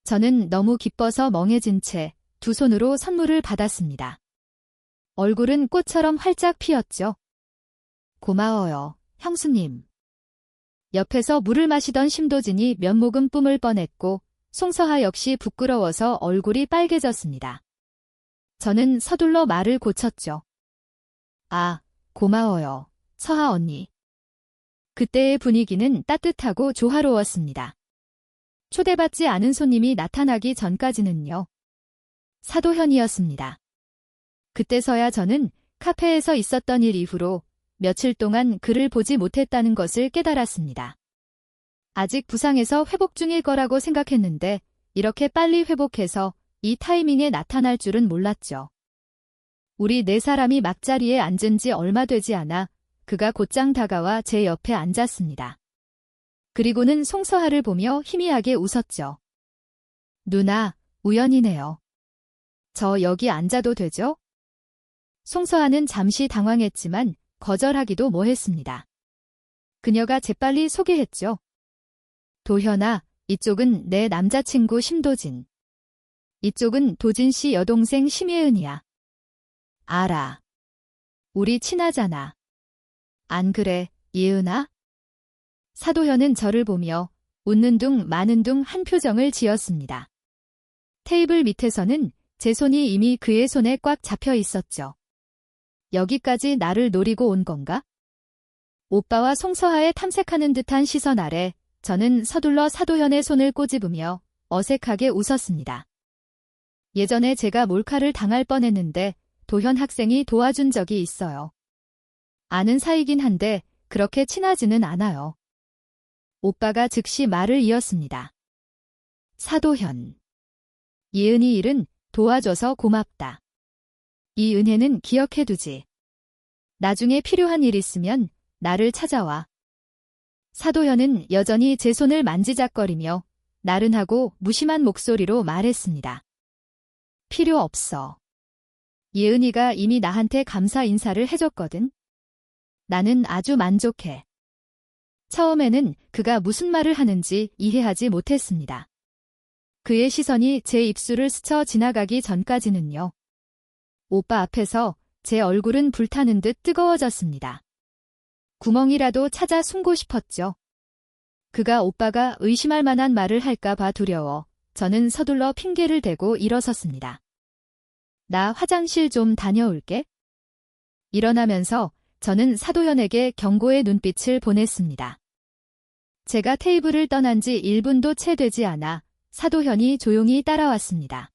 저는 너무 기뻐서 멍해진 채 두 손으로 선물을 받았습니다. 얼굴은 꽃처럼 활짝 피었죠. 고마워요, 형수님. 옆에서 물을 마시던 심도진이 면목은 뿜을 뻔했고 송서하 역시 부끄러워서 얼굴이 빨개졌습니다. 저는 서둘러 말을 고쳤죠. 아, 고마워요, 서하 언니. 그때의 분위기는 따뜻하고 조화로웠습니다. 초대받지 않은 손님이 나타나기 전까지는요. 사도현이었습니다. 그때서야 저는 카페에서 있었던 일 이후로 며칠 동안 그를 보지 못했다는 것을 깨달았습니다. 아직 부상에서 회복 중일 거라고 생각했는데 이렇게 빨리 회복해서 이 타이밍에 나타날 줄은 몰랐죠. 우리 네 사람이 막자리에 앉은 지 얼마 되지 않아 그가 곧장 다가와 제 옆에 앉았습니다. 그리고는 송서하를 보며 희미하게 웃었죠. 누나, 우연이네요. 저 여기 앉아도 되죠? 송서하는 잠시 당황했지만 거절하기도 뭐했습니다. 그녀가 재빨리 소개했죠. 도현아, 이쪽은 내 남자친구 심도진. 이쪽은 도진 씨 여동생 심예은이야. 알아. 우리 친하잖아. 안 그래, 예은아? 사도현은 저를 보며 웃는 둥 마는 둥 한 표정을 지었습니다. 테이블 밑에서는 제 손이 이미 그의 손에 꽉 잡혀 있었죠. 여기까지 나를 노리고 온 건가? 오빠와 송서하에 탐색하는 듯한 시선 아래 저는 서둘러 사도현의 손을 꼬집으며 어색하게 웃었습니다. 예전에 제가 몰카를 당할 뻔했는데 도현 학생이 도와준 적이 있어요. 아는 사이긴 한데 그렇게 친하지는 않아요. 오빠가 즉시 말을 이었습니다. 사도현. 예은이 일은 도와줘서 고맙다. 이 은혜는 기억해두지. 나중에 필요한 일 있으면 나를 찾아와. 사도현은 여전히 제 손을 만지작거리며 나른하고 무심한 목소리로 말했습니다. 필요 없어. 예은이가 이미 나한테 감사 인사를 해줬거든. 나는 아주 만족해. 처음에는 그가 무슨 말을 하는지 이해하지 못했습니다. 그의 시선이 제 입술을 스쳐 지나가기 전까지는요. 오빠 앞에서 제 얼굴은 불타는 듯 뜨거워졌습니다. 구멍이라도 찾아 숨고 싶었죠. 그가 오빠가 의심할 만한 말을 할까 봐 두려워 저는 서둘러 핑계를 대고 일어섰습니다. 나 화장실 좀 다녀올게. 일어나면서 저는 사도현에게 경고의 눈빛을 보냈습니다. 제가 테이블을 떠난 지 1분도 채 되지 않아 사도현이 조용히 따라왔습니다.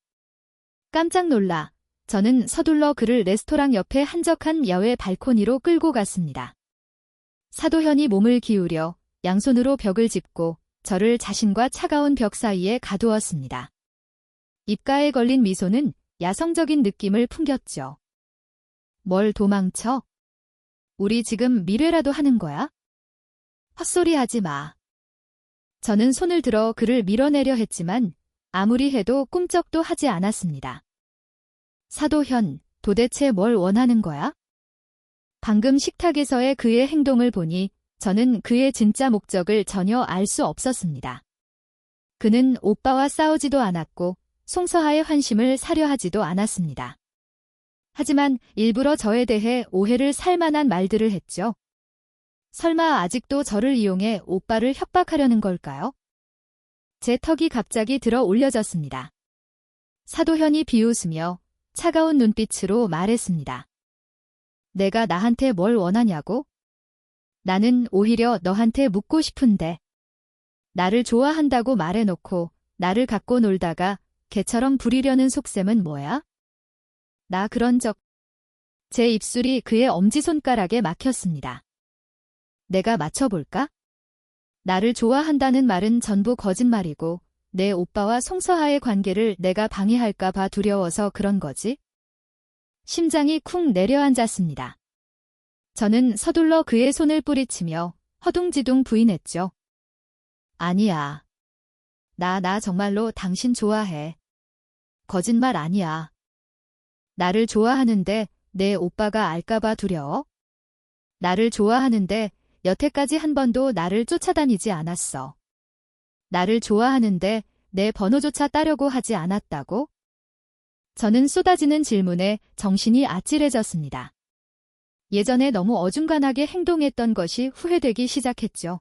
깜짝 놀라 저는 서둘러 그를 레스토랑 옆에 한적한 야외 발코니로 끌고 갔습니다. 사도현이 몸을 기울여 양손으로 벽을 짚고 저를 자신과 차가운 벽 사이에 가두었습니다. 입가에 걸린 미소는 야성적인 느낌을 풍겼죠. 뭘 도망쳐? 우리 지금 미래라도 하는 거야? 헛소리 하지 마. 저는 손을 들어 그를 밀어내려 했지만 아무리 해도 꿈쩍도 하지 않았습니다. 사도현, 도대체 뭘 원하는 거야? 방금 식탁에서의 그의 행동을 보니 저는 그의 진짜 목적을 전혀 알 수 없었습니다. 그는 오빠와 싸우지도 않았고 송서하의 환심을 사려 하지도 않았습니다. 하지만 일부러 저에 대해 오해를 살 만한 말들을 했죠. 설마 아직도 저를 이용해 오빠를 협박하려는 걸까요? 제 턱이 갑자기 들어 올려졌습니다. 사도현이 비웃으며 차가운 눈빛으로 말했습니다. 내가 나한테 뭘 원하냐고? 나는 오히려 너한테 묻고 싶은데. 나를 좋아한다고 말해놓고 나를 갖고 놀다가 개처럼 부리려는 속셈은 뭐야? 나 그런 적... 제 입술이 그의 엄지손가락에 막혔습니다. 내가 맞춰볼까? 나를 좋아한다는 말은 전부 거짓말이고 내 오빠와 송서하의 관계를 내가 방해할까 봐 두려워서 그런 거지? 심장이 쿵 내려앉았습니다. 저는 서둘러 그의 손을 뿌리치며 허둥지둥 부인했죠. 아니야. 나 정말로 당신 좋아해. 거짓말 아니야. 나를 좋아하는데 내 오빠가 알까봐 두려워? 나를 좋아하는데 여태까지 한 번도 나를 쫓아다니지 않았어. 나를 좋아하는데 내 번호조차 따려고 하지 않았다고? 저는 쏟아지는 질문에 정신이 아찔해졌습니다. 예전에 너무 어중간하게 행동했던 것이 후회되기 시작했죠.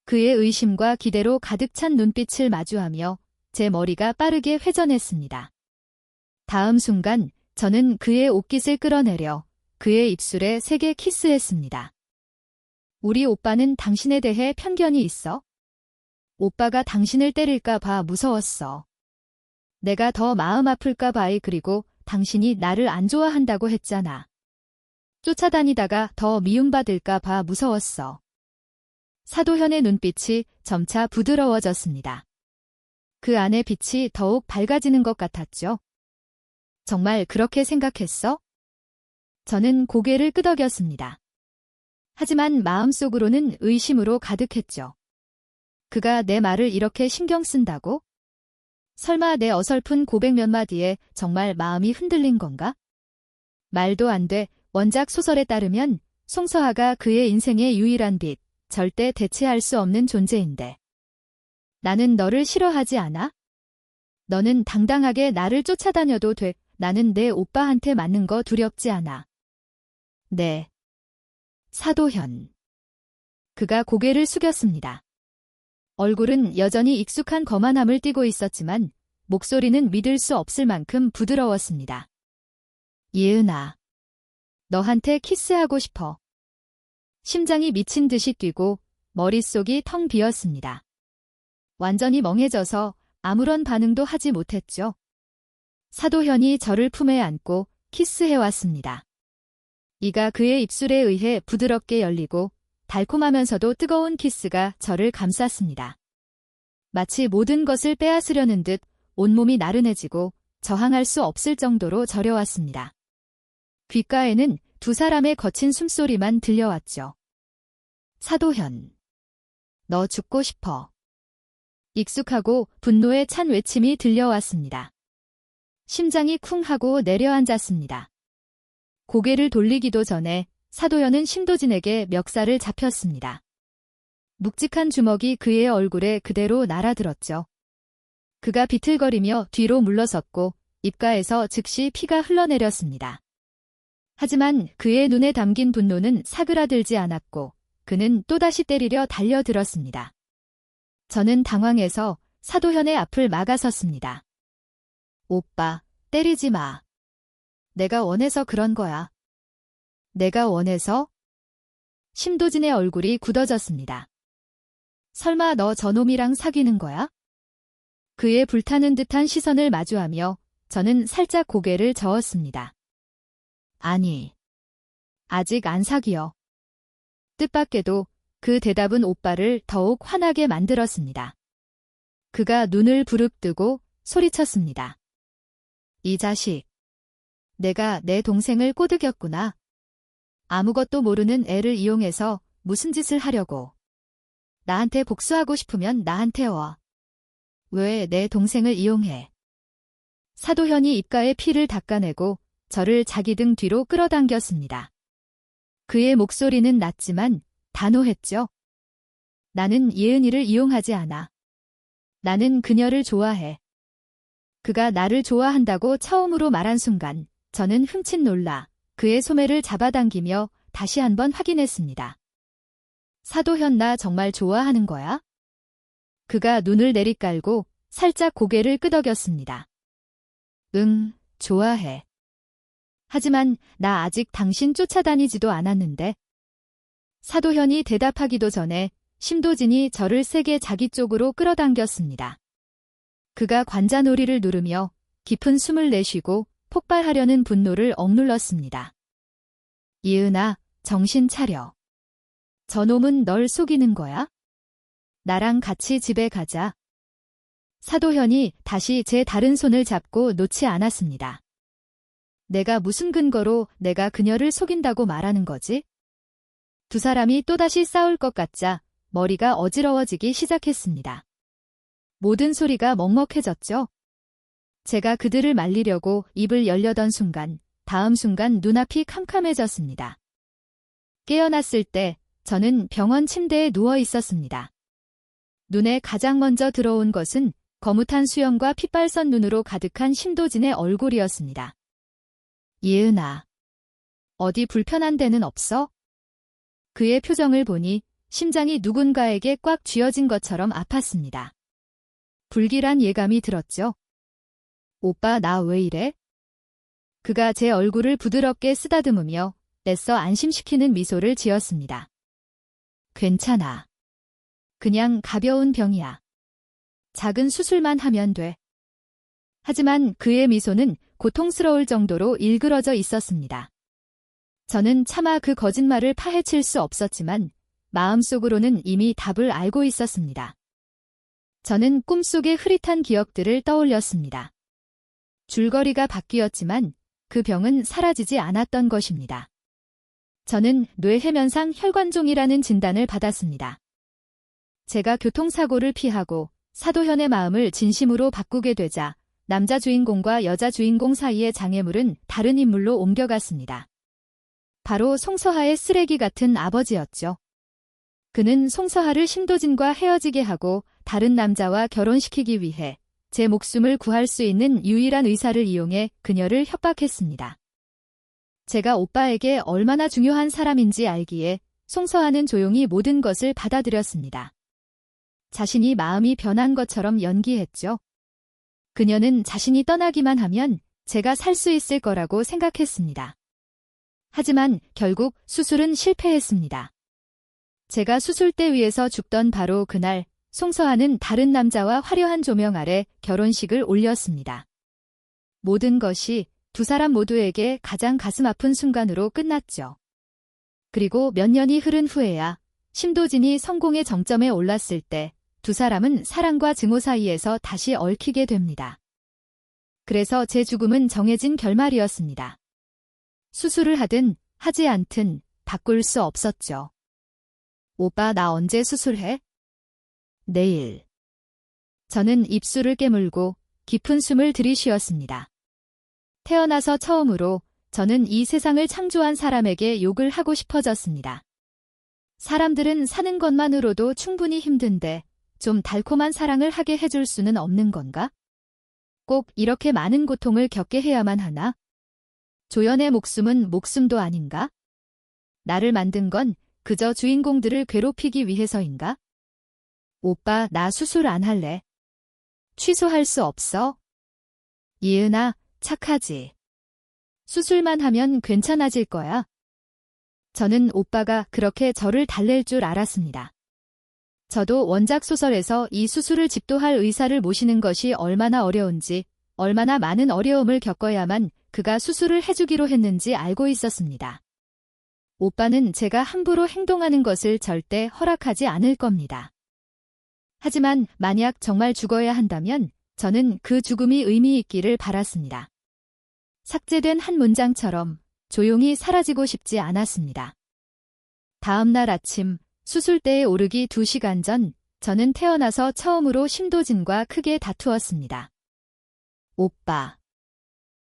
그의 의심과 기대로 가득 찬 눈빛을 마주하며 제 머리가 빠르게 회전했습니다. 다음 순간 저는 그의 옷깃을 끌어내려 그의 입술에 세게 키스했습니다. 우리 오빠는 당신에 대해 편견이 있어? 오빠가 당신을 때릴까 봐 무서웠어. 내가 더 마음 아플까 봐이 그리고 당신이 나를 안 좋아한다고 했잖아. 쫓아다니다가 더 미움받을까 봐 무서웠어. 사도현의 눈빛이 점차 부드러워졌습니다. 그 안의 빛이 더욱 밝아지는 것 같았죠. 정말 그렇게 생각했어? 저는 고개를 끄덕였습니다. 하지만 마음속으로는 의심으로 가득했죠. 그가 내 말을 이렇게 신경 쓴다고? 설마 내 어설픈 고백 몇 마디에 정말 마음이 흔들린 건가? 말도 안 돼. 원작 소설에 따르면 송서하가 그의 인생의 유일한 빛, 절대 대체할 수 없는 존재인데. 나는 너를 싫어하지 않아? 너는 당당하게 나를 쫓아다녀도 돼. 나는 내 오빠한테 맞는 거 두렵지 않아. 네. 사도현. 그가 고개를 숙였습니다. 얼굴은 여전히 익숙한 거만함을 띠고 있었지만 목소리는 믿을 수 없을 만큼 부드러웠습니다. 예은아. 너한테 키스하고 싶어. 심장이 미친 듯이 뛰고 머릿속이 텅 비었습니다. 완전히 멍해져서 아무런 반응도 하지 못했죠. 사도현이 저를 품에 안고 키스해왔습니다. 이가 그의 입술에 의해 부드럽게 열리고 달콤하면서도 뜨거운 키스가 저를 감쌌습니다. 마치 모든 것을 빼앗으려는 듯 온몸이 나른해지고 저항할 수 없을 정도로 저려왔습니다. 귓가에는 두 사람의 거친 숨소리만 들려왔죠. 사도현. 너 죽고 싶어. 익숙하고 분노에 찬 외침이 들려왔습니다. 심장이 쿵 하고 내려앉았습니다. 고개를 돌리기도 전에 사도현은 신도진에게 멱살을 잡혔습니다. 묵직한 주먹이 그의 얼굴에 그대로 날아들었죠. 그가 비틀거리며 뒤로 물러섰고 입가에서 즉시 피가 흘러내렸습니다. 하지만 그의 눈에 담긴 분노는 사그라들지 않았고 그는 또다시 때리려 달려들었습니다. 저는 당황해서 사도현의 앞을 막아섰습니다. 오빠, 때리지 마. 내가 원해서 그런 거야. 내가 원해서? 심도진의 얼굴이 굳어졌습니다. 설마 너 저놈이랑 사귀는 거야? 그의 불타는 듯한 시선을 마주하며 저는 살짝 고개를 저었습니다. 아니, 아직 안 사귀어. 뜻밖에도 그 대답은 오빠를 더욱 화나게 만들었습니다. 그가 눈을 부릅뜨고 소리쳤습니다. 이 자식. 내가 내 동생을 꼬드겼구나. 아무것도 모르는 애를 이용해서 무슨 짓을 하려고. 나한테 복수하고 싶으면 나한테 와. 왜 내 동생을 이용해? 사도현이 입가에 피를 닦아내고 저를 자기 등 뒤로 끌어당겼습니다. 그의 목소리는 낮지만 단호했죠. 나는 예은이를 이용하지 않아. 나는 그녀를 좋아해. 그가 나를 좋아한다고 처음으로 말한 순간 저는 흠칫 놀라 그의 소매를 잡아당기며 다시 한번 확인했습니다. 사도현, 나 정말 좋아하는 거야? 그가 눈을 내리깔고 살짝 고개를 끄덕였습니다. 응, 좋아해. 하지만 나 아직 당신 쫓아다니지도 않았는데. 사도현이 대답하기도 전에 심도진이 저를 세게 자기 쪽으로 끌어당겼습니다. 그가 관자놀이를 누르며 깊은 숨을 내쉬고 폭발하려는 분노를 억눌렀습니다. 예은아, 정신 차려. 저놈은 널 속이는 거야? 나랑 같이 집에 가자. 사도현이 다시 제 다른 손을 잡고 놓지 않았습니다. 내가 무슨 근거로 내가 그녀를 속인다고 말하는 거지? 두 사람이 또다시 싸울 것 같자 머리가 어지러워지기 시작했습니다. 모든 소리가 먹먹해졌죠. 제가 그들을 말리려고 입을 열려던 순간, 다음 순간 눈앞이 캄캄해졌습니다. 깨어났을 때 저는 병원 침대에 누워 있었습니다. 눈에 가장 먼저 들어온 것은 거뭇한 수염과 핏발선 눈으로 가득한 심도진의 얼굴이었습니다. 예은아, 어디 불편한 데는 없어? 그의 표정을 보니 심장이 누군가에게 꽉 쥐어진 것처럼 아팠습니다. 불길한 예감이 들었죠. 오빠, 나 왜 이래? 그가 제 얼굴을 부드럽게 쓰다듬으며 애써 안심시키는 미소를 지었습니다. 괜찮아. 그냥 가벼운 병이야. 작은 수술만 하면 돼. 하지만 그의 미소는 고통스러울 정도로 일그러져 있었습니다. 저는 차마 그 거짓말을 파헤칠 수 없었지만 마음속으로는 이미 답을 알고 있었습니다. 저는 꿈속의 흐릿한 기억들을 떠올렸습니다. 줄거리가 바뀌었지만 그 병은 사라지지 않았던 것입니다. 저는 뇌해면상 혈관종이라는 진단을 받았습니다. 제가 교통사고를 피하고 사도현의 마음을 진심으로 바꾸게 되자 남자 주인공과 여자 주인공 사이의 장애물은 다른 인물로 옮겨갔습니다. 바로 송서하의 쓰레기 같은 아버지였죠. 그는 송서하를 심도진과 헤어지게 하고 다른 남자와 결혼시키기 위해 제 목숨을 구할 수 있는 유일한 의사를 이용해 그녀를 협박했습니다. 제가 오빠에게 얼마나 중요한 사람인지 알기에 송서하는 조용히 모든 것을 받아들였습니다. 자신이 마음이 변한 것처럼 연기했죠. 그녀는 자신이 떠나기만 하면 제가 살 수 있을 거라고 생각했습니다. 하지만 결국 수술은 실패했습니다. 제가 수술대 위에서 죽던 바로 그날 송서하는 다른 남자와 화려한 조명 아래 결혼식을 올렸습니다. 모든 것이 두 사람 모두에게 가장 가슴 아픈 순간으로 끝났죠. 그리고 몇 년이 흐른 후에야 심도진이 성공의 정점에 올랐을 때 두 사람은 사랑과 증오 사이에서 다시 얽히게 됩니다. 그래서 제 죽음은 정해진 결말이었습니다. 수술을 하든 하지 않든 바꿀 수 없었죠. 오빠, 나 언제 수술해? 내일. 저는 입술을 깨물고 깊은 숨을 들이쉬었습니다. 태어나서 처음으로 저는 이 세상을 창조한 사람에게 욕을 하고 싶어졌습니다. 사람들은 사는 것만으로도 충분히 힘든데 좀 달콤한 사랑을 하게 해줄 수는 없는 건가? 꼭 이렇게 많은 고통을 겪게 해야만 하나? 조연의 목숨은 목숨도 아닌가? 나를 만든 건 그저 주인공들을 괴롭히기 위해서인가? 오빠, 나 수술 안 할래. 취소할 수 없어? 예은아, 착하지. 수술만 하면 괜찮아질 거야. 저는 오빠가 그렇게 저를 달랠 줄 알았습니다. 저도 원작 소설에서 이 수술을 집도할 의사를 모시는 것이 얼마나 어려운지, 얼마나 많은 어려움을 겪어야만 그가 수술을 해주기로 했는지 알고 있었습니다. 오빠는 제가 함부로 행동하는 것을 절대 허락하지 않을 겁니다. 하지만 만약 정말 죽어야 한다면 저는 그 죽음이 의미 있기를 바랐습니다. 삭제된 한 문장처럼 조용히 사라지고 싶지 않았습니다. 다음 날 아침 수술대에 오르기 2시간 전 저는 태어나서 처음으로 심도진과 크게 다투었습니다. 오빠.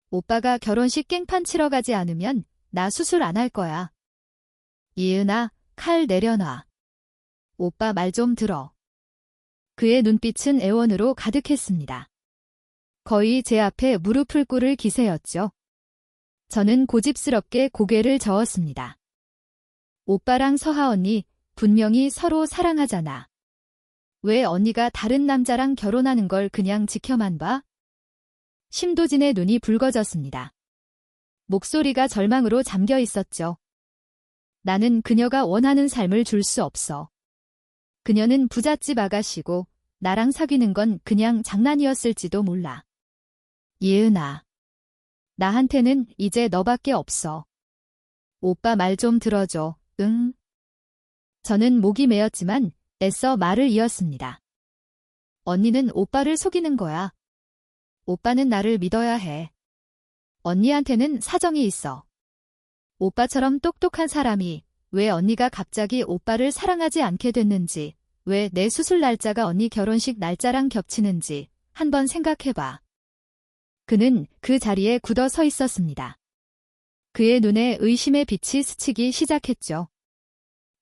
오빠가 결혼식 깽판 치러 가지 않으면 나 수술 안 할 거야. 이은아, 칼 내려놔. 오빠 말 좀 들어. 그의 눈빛은 애원으로 가득했습니다. 거의 제 앞에 무릎을 꿇을 기세였죠. 저는 고집스럽게 고개를 저었습니다. 오빠랑 서하 언니 분명히 서로 사랑하잖아. 왜 언니가 다른 남자랑 결혼하는 걸 그냥 지켜만 봐? 심도진의 눈이 붉어졌습니다. 목소리가 절망으로 잠겨 있었죠. 나는 그녀가 원하는 삶을 줄 수 없어. 그녀는 부잣집 아가씨고 나랑 사귀는 건 그냥 장난이었을지도 몰라. 예은아. 나한테는 이제 너밖에 없어. 오빠 말 좀 들어줘. 응? 저는 목이 메었지만 애써 말을 이었습니다. 언니는 오빠를 속이는 거야. 오빠는 나를 믿어야 해. 언니한테는 사정이 있어. 오빠처럼 똑똑한 사람이 왜 언니가 갑자기 오빠를 사랑하지 않게 됐는지, 왜 내 수술 날짜가 언니 결혼식 날짜랑 겹치는지 한번 생각해봐. 그는 그 자리에 굳어 서 있었습니다. 그의 눈에 의심의 빛이 스치기 시작했죠.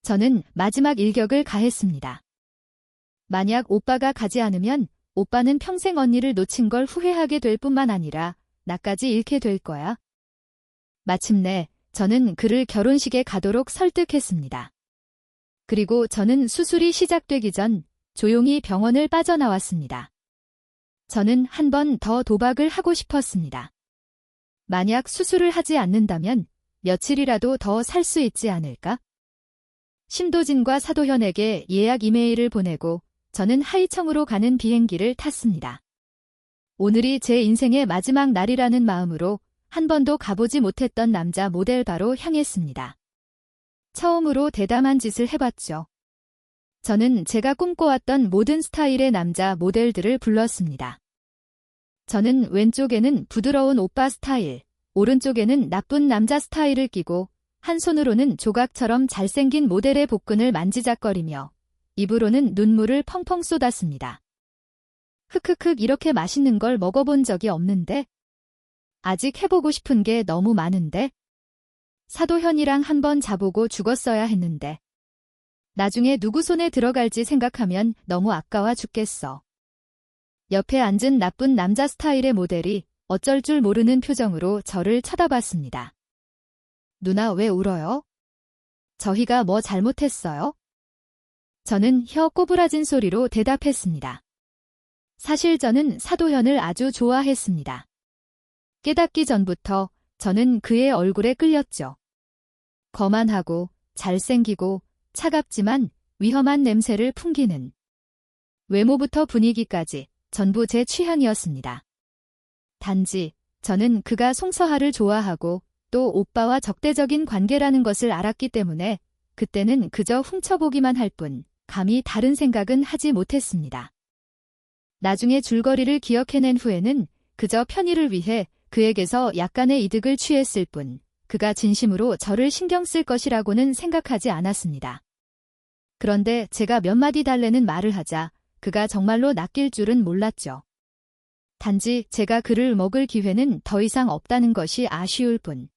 저는 마지막 일격을 가했습니다. 만약 오빠가 가지 않으면 오빠는 평생 언니를 놓친 걸 후회하게 될 뿐만 아니라 나까지 잃게 될 거야. 마침내 저는 그를 결혼식에 가도록 설득했습니다. 그리고 저는 수술이 시작되기 전 조용히 병원을 빠져나왔습니다. 저는 한 번 더 도박을 하고 싶었습니다. 만약 수술을 하지 않는다면 며칠이라도 더 살 수 있지 않을까? 심도진과 사도현에게 예약 이메일을 보내고 저는 하이청으로 가는 비행기를 탔습니다. 오늘이 제 인생의 마지막 날이라는 마음으로 한 번도 가보지 못했던 남자 모델 바로 향했습니다. 처음으로 대담한 짓을 해봤죠. 저는 제가 꿈꿔왔던 모든 스타일의 남자 모델들을 불렀습니다. 저는 왼쪽에는 부드러운 오빠 스타일, 오른쪽에는 나쁜 남자 스타일을 끼고 한 손으로는 조각처럼 잘생긴 모델의 복근을 만지작거리며 입으로는 눈물을 펑펑 쏟았습니다. 흑흑흑 이렇게 맛있는 걸 먹어본 적이 없는데? 아직 해보고 싶은 게 너무 많은데? 사도현이랑 한번 자보고 죽었어야 했는데. 나중에 누구 손에 들어갈지 생각하면 너무 아까워 죽겠어. 옆에 앉은 나쁜 남자 스타일의 모델이 어쩔 줄 모르는 표정으로 저를 쳐다봤습니다. 누나 왜 울어요? 저희가 뭐 잘못했어요? 저는 혀 꼬부라진 소리로 대답했습니다. 사실 저는 사도현을 아주 좋아했습니다. 깨닫기 전부터 저는 그의 얼굴에 끌렸죠. 거만하고 잘생기고 차갑지만 위험한 냄새를 풍기는 외모부터 분위기까지 전부 제 취향이었습니다. 단지 저는 그가 송서하를 좋아하고 또 오빠와 적대적인 관계라는 것을 알았기 때문에 그때는 그저 훔쳐보기만 할 뿐 감히 다른 생각은 하지 못했습니다. 나중에 줄거리를 기억해낸 후에는 그저 편의를 위해 그에게서 약간의 이득을 취했을 뿐 그가 진심으로 저를 신경 쓸 것이라고는 생각하지 않았습니다. 그런데 제가 몇 마디 달래는 말을 하자 그가 정말로 낚일 줄은 몰랐죠. 단지 제가 그를 먹을 기회는 더 이상 없다는 것이 아쉬울 뿐.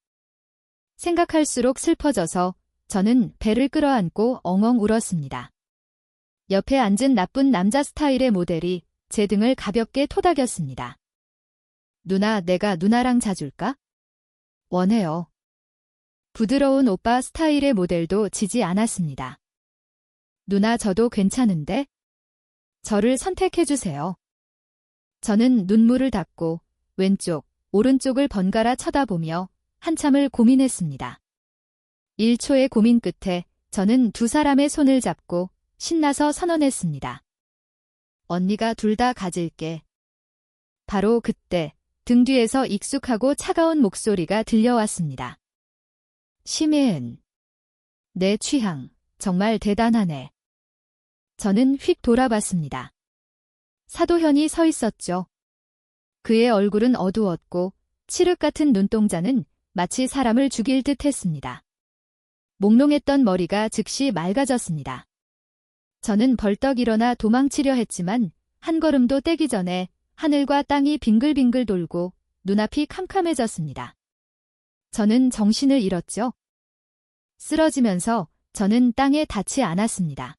생각할수록 슬퍼져서 저는 배를 끌어안고 엉엉 울었습니다. 옆에 앉은 나쁜 남자 스타일의 모델이 제 등을 가볍게 토닥였습니다. 누나, 내가 누나랑 자줄까? 원해요. 부드러운 오빠 스타일의 모델도 지지 않았습니다. 누나, 저도 괜찮은데? 저를 선택해주세요. 저는 눈물을 닦고 왼쪽, 오른쪽을 번갈아 쳐다보며 한참을 고민했습니다. 1초의 고민 끝에 저는 두 사람의 손을 잡고 신나서 선언했습니다. 언니가 둘 다 가질게. 바로 그때 등 뒤에서 익숙하고 차가운 목소리가 들려왔습니다. 심혜은. 내 취향, 정말 대단하네. 저는 휙 돌아봤습니다. 사도현이 서 있었죠. 그의 얼굴은 어두웠고 칠흑 같은 눈동자는 마치 사람을 죽일 듯 했습니다. 몽롱했던 머리가 즉시 맑아졌습니다. 저는 벌떡 일어나 도망치려 했지만 한 걸음도 떼기 전에 하늘과 땅이 빙글빙글 돌고 눈앞이 캄캄해졌습니다. 저는 정신을 잃었죠. 쓰러지면서 저는 땅에 닿지 않았습니다.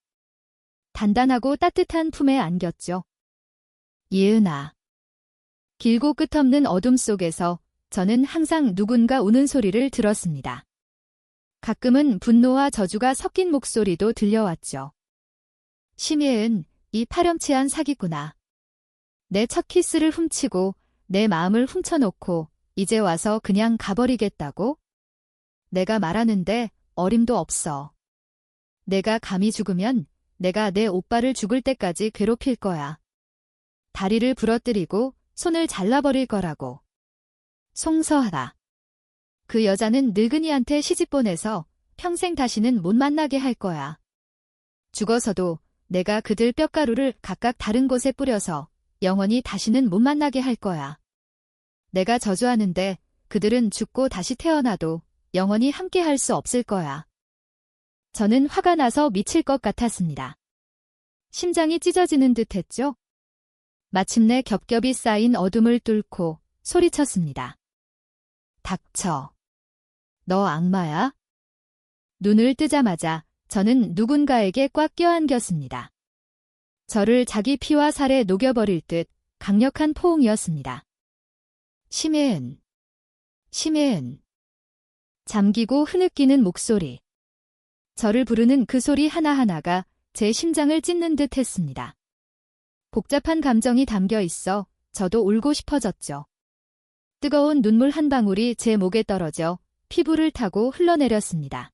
단단하고 따뜻한 품에 안겼죠. 예은아. 길고 끝없는 어둠 속에서 저는 항상 누군가 우는 소리를 들었습니다. 가끔은 분노와 저주가 섞인 목소리도 들려왔죠. 심예은, 이 파렴치한 사기꾼아. 내 첫 키스를 훔치고 내 마음을 훔쳐놓고 이제 와서 그냥 가버리겠다고? 내가 말하는데 어림도 없어. 내가 감히 죽으면 내가 내 오빠를 죽을 때까지 괴롭힐 거야. 다리를 부러뜨리고 손을 잘라버릴 거라고. 송서하라. 그 여자는 늙은이한테 시집보내서 평생 다시는 못 만나게 할 거야. 죽어서도 내가 그들 뼈가루를 각각 다른 곳에 뿌려서 영원히 다시는 못 만나게 할 거야. 내가 저주하는데 그들은 죽고 다시 태어나도 영원히 함께 할 수 없을 거야. 저는 화가 나서 미칠 것 같았습니다. 심장이 찢어지는 듯 했죠. 마침내 겹겹이 쌓인 어둠을 뚫고 소리쳤습니다. 닥쳐. 너 악마야? 눈을 뜨자마자 저는 누군가에게 꽉 껴안겼습니다. 저를 자기 피와 살에 녹여버릴 듯 강력한 포옹이었습니다. 심혜은. 심혜은. 잠기고 흐느끼는 목소리. 저를 부르는 그 소리 하나하나가 제 심장을 찢는 듯 했습니다. 복잡한 감정이 담겨 있어 저도 울고 싶어졌죠. 뜨거운 눈물 한 방울이 제 목에 떨어져 피부를 타고 흘러내렸습니다.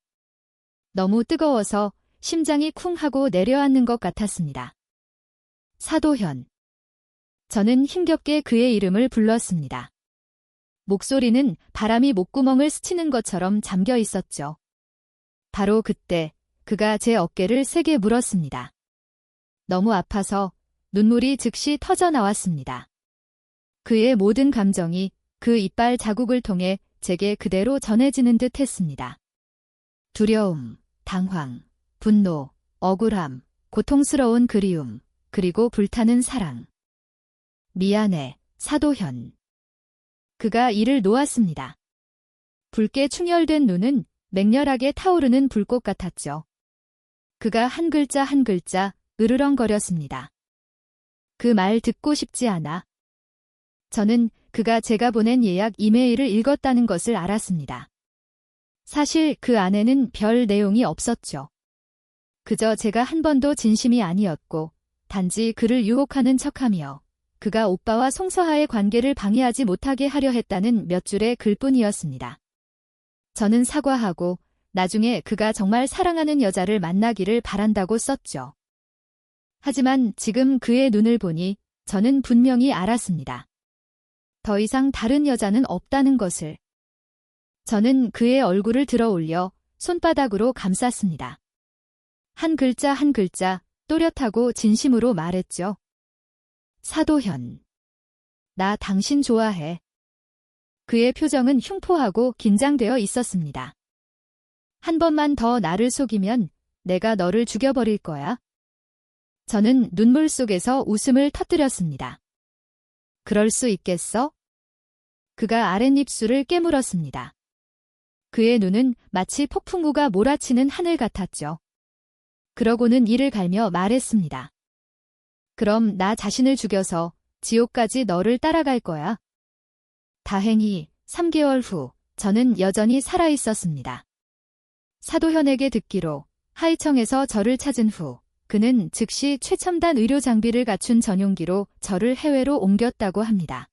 너무 뜨거워서 심장이 쿵 하고 내려앉는 것 같았습니다. 사도현. 저는 힘겹게 그의 이름을 불렀습니다. 목소리는 바람이 목구멍을 스치는 것처럼 잠겨 있었죠. 바로 그때 그가 제 어깨를 세게 물었습니다. 너무 아파서 눈물이 즉시 터져 나왔습니다. 그의 모든 감정이 그 이빨 자국을 통해 제게 그대로 전해지는 듯 했습니다. 두려움, 당황, 분노, 억울함, 고통스러운 그리움, 그리고 불타는 사랑. 미안해, 사도현. 그가 이를 놓았습니다. 붉게 충혈된 눈은 맹렬하게 타오르는 불꽃 같았죠. 그가 한 글자 한 글자 으르렁거렸습니다. 그 말 듣고 싶지 않아. 저는 그가 제가 보낸 예약 이메일을 읽었다는 것을 알았습니다. 사실 그 안에는 별 내용이 없었죠. 그저 제가 한 번도 진심이 아니었고 단지 그를 유혹하는 척하며 그가 오빠와 송서하의 관계를 방해하지 못하게 하려 했다는 몇 줄의 글뿐이었습니다. 저는 사과하고 나중에 그가 정말 사랑하는 여자를 만나기를 바란다고 썼죠. 하지만 지금 그의 눈을 보니 저는 분명히 알았습니다. 더 이상 다른 여자는 없다는 것을. 저는 그의 얼굴을 들어 올려 손바닥으로 감쌌습니다. 한 글자 한 글자 또렷하고 진심으로 말했죠. 사도현. 나 당신 좋아해. 그의 표정은 흉포하고 긴장되어 있었습니다. 한 번만 더 나를 속이면 내가 너를 죽여버릴 거야. 저는 눈물 속에서 웃음을 터뜨렸습니다. 그럴 수 있겠어? 그가 아랫입술을 깨물었습니다. 그의 눈은 마치 폭풍우가 몰아치는 하늘 같았죠. 그러고는 이를 갈며 말했습니다. 그럼 나 자신을 죽여서 지옥까지 너를 따라갈 거야. 다행히 3개월 후 저는 여전히 살아있었습니다. 사도현에게 듣기로 하이청에서 저를 찾은 후 그는 즉시 최첨단 의료 장비를 갖춘 전용기로 저를 해외로 옮겼다고 합니다.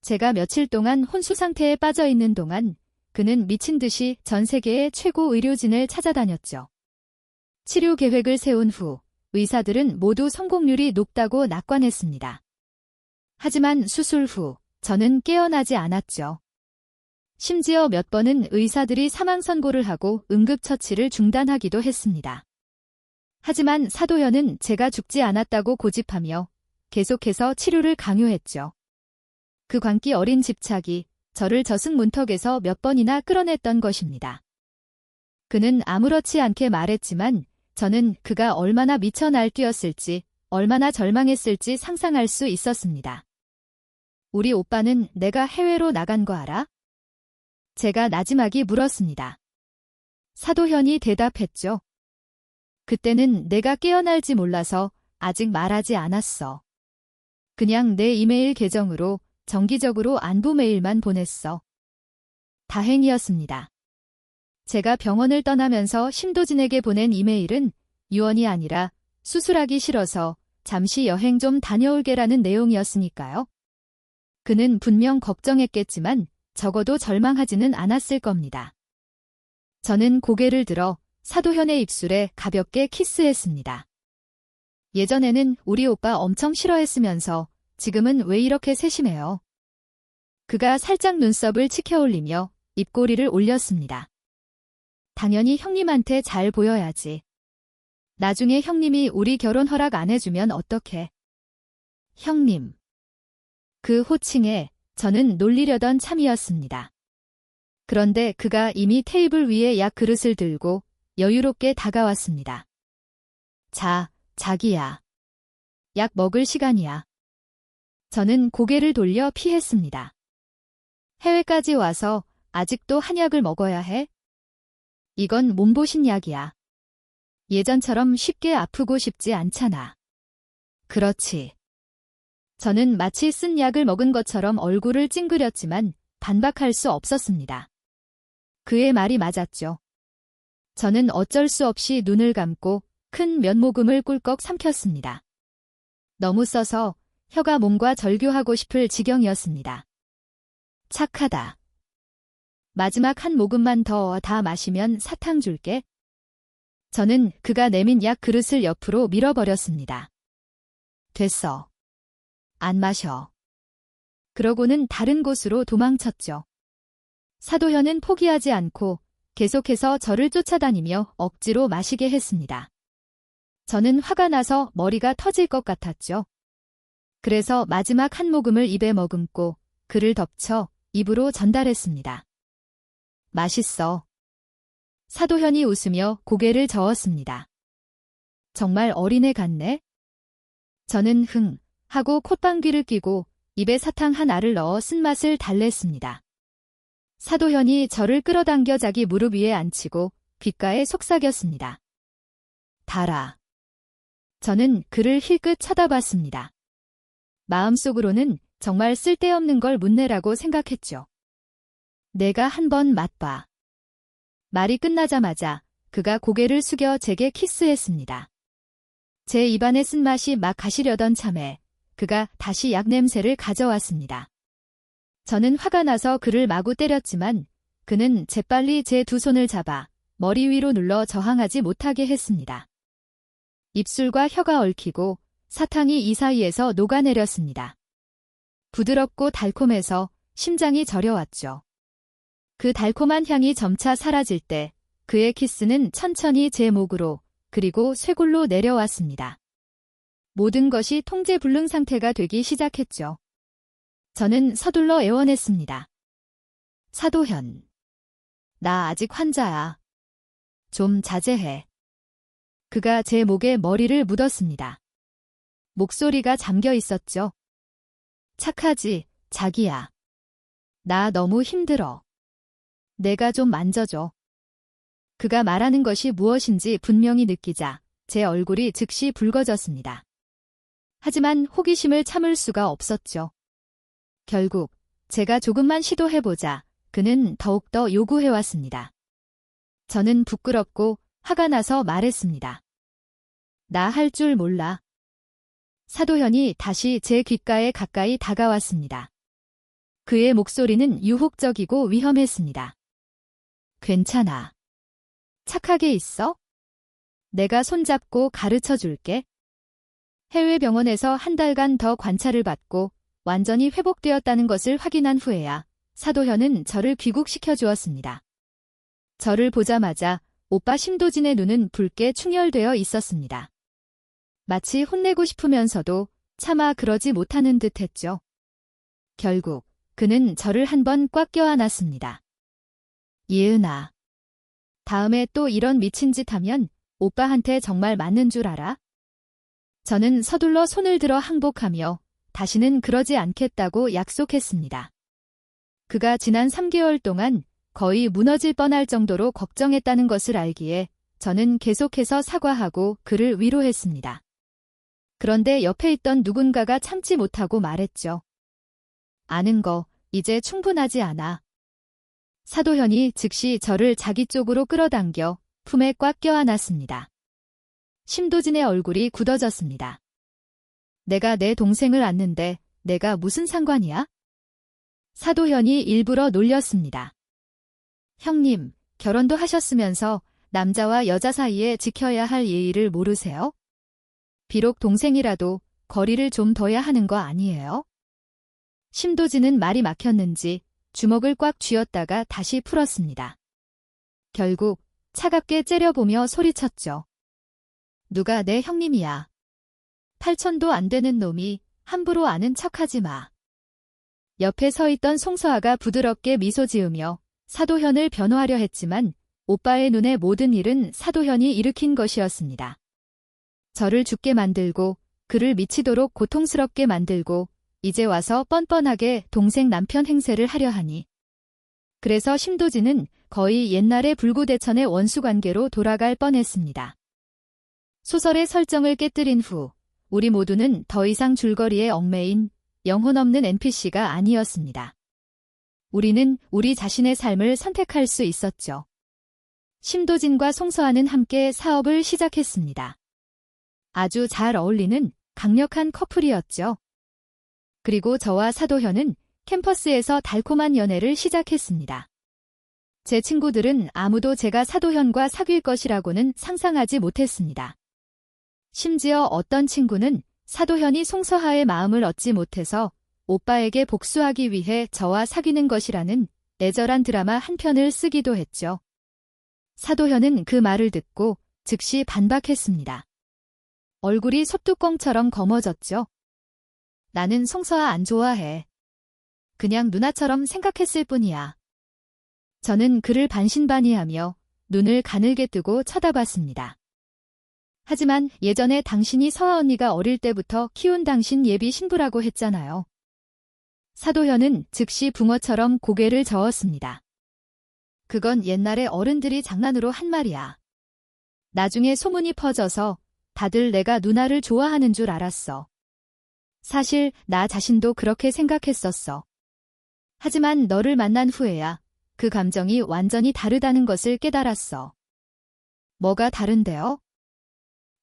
제가 며칠 동안 혼수 상태에 빠져 있는 동안 그는 미친 듯이 전 세계의 최고 의료진을 찾아다녔죠. 치료 계획을 세운 후 의사들은 모두 성공률이 높다고 낙관했습니다. 하지만 수술 후 저는 깨어나지 않았죠. 심지어 몇 번은 의사들이 사망 선고를 하고 응급처치를 중단하기도 했습니다. 하지만 사도현은 제가 죽지 않았다고 고집하며 계속해서 치료를 강요했죠. 그 광기 어린 집착이 저를 저승문턱에서 몇 번이나 끌어냈던 것입니다. 그는 아무렇지 않게 말했지만 저는 그가 얼마나 미쳐 날뛰었을지, 얼마나 절망했을지 상상할 수 있었습니다. 우리 오빠는 내가 해외로 나간 거 알아? 제가 나지막이 물었습니다. 사도현이 대답했죠. 그때는 내가 깨어날지 몰라서 아직 말하지 않았어. 그냥 내 이메일 계정으로 정기적으로 안부 메일만 보냈어. 다행이었습니다. 제가 병원을 떠나면서 심도진에게 보낸 이메일은 유언이 아니라 수술하기 싫어서 잠시 여행 좀 다녀올게라는 내용이었으니까요. 그는 분명 걱정했겠지만 적어도 절망하지는 않았을 겁니다. 저는 고개를 들어 사도현의 입술에 가볍게 키스했습니다. 예전에는 우리 오빠 엄청 싫어했으면서 지금은 왜 이렇게 세심해요? 그가 살짝 눈썹을 치켜올리며 입꼬리를 올렸습니다. 당연히 형님한테 잘 보여야지. 나중에 형님이 우리 결혼 허락 안 해주면 어떡해? 형님. 그 호칭에 저는 놀리려던 참이었습니다. 그런데 그가 이미 테이블 위에 약 그릇을 들고 여유롭게 다가왔습니다. 자, 자기야. 약 먹을 시간이야. 저는 고개를 돌려 피했습니다. 해외까지 와서 아직도 한약을 먹어야 해? 이건 몸보신 약이야. 예전처럼 쉽게 아프고 싶지 않잖아. 그렇지. 저는 마치 쓴 약을 먹은 것처럼 얼굴을 찡그렸지만 반박할 수 없었습니다. 그의 말이 맞았죠. 저는 어쩔 수 없이 눈을 감고 큰 면모금을 꿀꺽 삼켰습니다. 너무 써서 혀가 몸과 절교하고 싶을 지경이었습니다. 착하다. 마지막 한 모금만 더 다 마시면 사탕 줄게. 저는 그가 내민 약 그릇을 옆으로 밀어버렸습니다. 됐어. 안 마셔. 그러고는 다른 곳으로 도망쳤죠. 사도현은 포기하지 않고 계속해서 저를 쫓아다니며 억지로 마시게 했습니다. 저는 화가 나서 머리가 터질 것 같았죠. 그래서 마지막 한 모금을 입에 머금고 그를 덮쳐 입으로 전달했습니다. 맛있어. 사도현이 웃으며 고개를 저었습니다. 정말 어린애 같네? 저는 흥 하고 콧방귀를 뀌고 입에 사탕 한 알을 넣어 쓴맛을 달랬습니다. 사도현이 저를 끌어당겨 자기 무릎 위에 앉히고 귓가에 속삭였습니다. 달아. 저는 그를 힐끗 쳐다봤습니다. 마음속으로는 정말 쓸데없는 걸 묻네라고 생각했죠. 내가 한번 맛봐. 말이 끝나자마자 그가 고개를 숙여 제게 키스했습니다. 제 입안에 쓴맛이 막 가시려던 참에 그가 다시 약 냄새를 가져왔습니다. 저는 화가 나서 그를 마구 때렸지만 그는 재빨리 제 두 손을 잡아 머리 위로 눌러 저항하지 못하게 했습니다. 입술과 혀가 얽히고 사탕이 이 사이에서 녹아내렸습니다. 부드럽고 달콤해서 심장이 저려왔죠. 그 달콤한 향이 점차 사라질 때 그의 키스는 천천히 제 목으로 그리고 쇄골로 내려왔습니다. 모든 것이 통제불능 상태가 되기 시작했죠. 저는 서둘러 애원했습니다. 사도현. 나 아직 환자야. 좀 자제해. 그가 제 목에 머리를 묻었습니다. 목소리가 잠겨 있었죠. 착하지, 자기야. 나 너무 힘들어. 내가 좀 만져줘. 그가 말하는 것이 무엇인지 분명히 느끼자 제 얼굴이 즉시 붉어졌습니다. 하지만 호기심을 참을 수가 없었죠. 결국 제가 조금만 시도해보자 그는 더욱더 요구해왔습니다. 저는 부끄럽고 화가 나서 말했습니다. 나 할 줄 몰라. 사도현이 다시 제 귓가에 가까이 다가왔습니다. 그의 목소리는 유혹적이고 위험했습니다. 괜찮아. 착하게 있어? 내가 손잡고 가르쳐 줄게. 해외 병원에서 한 달간 더 관찰을 받고 완전히 회복되었다는 것을 확인한 후에야 사도현은 저를 귀국시켜 주었습니다. 저를 보자마자 오빠 심도진의 눈은 붉게 충혈되어 있었습니다. 마치 혼내고 싶으면서도 차마 그러지 못하는 듯 했죠. 결국 그는 저를 한 번 꽉 껴안았습니다. 예은아. 다음에 또 이런 미친 짓 하면 오빠한테 정말 맞는 줄 알아? 저는 서둘러 손을 들어 항복하며 다시는 그러지 않겠다고 약속했습니다. 그가 지난 3개월 동안 거의 무너질 뻔할 정도로 걱정했다는 것을 알기에 저는 계속해서 사과하고 그를 위로했습니다. 그런데 옆에 있던 누군가가 참지 못하고 말했죠. 아는 거 이제 충분하지 않아. 사도현이 즉시 저를 자기 쪽으로 끌어당겨 품에 꽉 껴안았습니다. 심도진의 얼굴이 굳어졌습니다. 내가 내 동생을 안는데 내가 무슨 상관이야? 사도현이 일부러 놀렸습니다. 형님, 결혼도 하셨으면서 남자와 여자 사이에 지켜야 할 예의를 모르세요? 비록 동생이라도 거리를 좀 둬야 하는 거 아니에요? 심도진은 말이 막혔는지 주먹을 꽉 쥐었다가 다시 풀었습니다. 결국 차갑게 째려보며 소리쳤죠. 누가 내 형님이야. 8천도 안 되는 놈이 함부로 아는 척하지 마. 옆에 서 있던 송서아가 부드럽게 미소 지으며 사도현을 변호하려 했지만 오빠의 눈에 모든 일은 사도현이 일으킨 것이었습니다. 저를 죽게 만들고 그를 미치도록 고통스럽게 만들고 이제 와서 뻔뻔하게 동생 남편 행세를 하려 하니. 그래서 심도진은 거의 옛날의 불구대천의 원수관계로 돌아갈 뻔했습니다. 소설의 설정을 깨뜨린 후 우리 모두는 더 이상 줄거리에 얽매인 영혼 없는 NPC가 아니었습니다. 우리는 우리 자신의 삶을 선택할 수 있었죠. 심도진과 송서아는 함께 사업을 시작했습니다. 아주 잘 어울리는 강력한 커플이었죠. 그리고 저와 사도현은 캠퍼스에서 달콤한 연애를 시작했습니다. 제 친구들은 아무도 제가 사도현과 사귈 것이라고는 상상하지 못했습니다. 심지어 어떤 친구는 사도현이 송서아의 마음을 얻지 못해서 오빠에게 복수하기 위해 저와 사귀는 것이라는 애절한 드라마 한 편을 쓰기도 했죠. 사도현은 그 말을 듣고 즉시 반박했습니다. 얼굴이 솥뚜껑처럼 검어졌죠. 나는 송서아 안 좋아해. 그냥 누나처럼 생각했을 뿐이야. 저는 그를 반신반의하며 눈을 가늘게 뜨고 쳐다봤습니다. 하지만 예전에 당신이 서아 언니가 어릴 때부터 키운 당신 예비 신부라고 했잖아요. 사도현은 즉시 붕어처럼 고개를 저었습니다. 그건 옛날에 어른들이 장난으로 한 말이야. 나중에 소문이 퍼져서 다들 내가 누나를 좋아하는 줄 알았어. 사실 나 자신도 그렇게 생각했었어. 하지만 너를 만난 후에야 그 감정이 완전히 다르다는 것을 깨달았어. 뭐가 다른데요?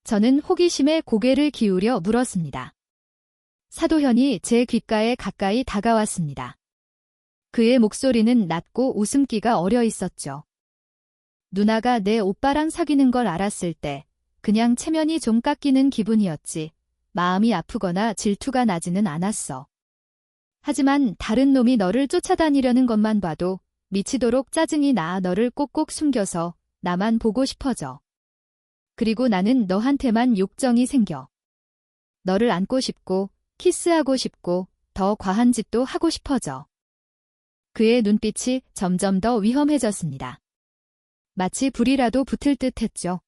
저는 호기심에 고개를 기울여 물었습니다. 사도현이 제 귓가에 가까이 다가왔습니다. 그의 목소리는 낮고 웃음기가 어려 있었죠. 누나가 내 오빠랑 사귀는 걸 알았을 때 그냥 체면이 좀 깎이는 기분이었지. 마음이 아프거나 질투가 나지는 않았어. 하지만 다른 놈이 너를 쫓아다니려는 것만 봐도 미치도록 짜증이 나 너를 꼭꼭 숨겨서 나만 보고 싶어져. 그리고 나는 너한테만 욕정이 생겨. 너를 안고 싶고 키스하고 싶고 더 과한 짓도 하고 싶어져. 그의 눈빛이 점점 더 위험해졌습니다. 마치 불이라도 붙을 듯 했죠.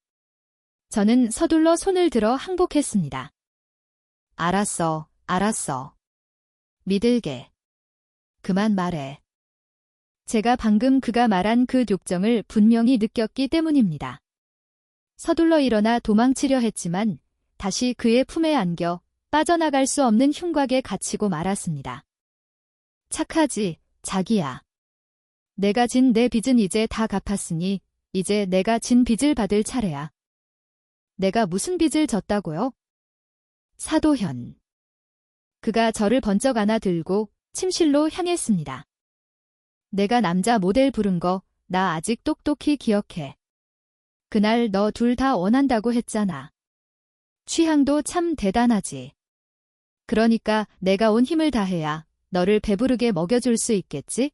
저는 서둘러 손을 들어 항복했습니다. 알았어, 알았어. 믿을게. 그만 말해. 제가 방금 그가 말한 그 욕정을 분명히 느꼈기 때문입니다. 서둘러 일어나 도망치려 했지만 다시 그의 품에 안겨 빠져나갈 수 없는 흉곽에 갇히고 말았습니다. 착하지, 자기야. 내가 진 내 빚은 이제 다 갚았으니 이제 내가 진 빚을 받을 차례야. 내가 무슨 빚을 졌다고요? 사도현. 그가 저를 번쩍 안아들고 침실로 향했습니다. 내가 남자 모델 부른 거 나 아직 똑똑히 기억해. 그날 너 둘 다 원한다고 했잖아. 취향도 참 대단하지. 그러니까 내가 온 힘을 다해야 너를 배부르게 먹여줄 수 있겠지?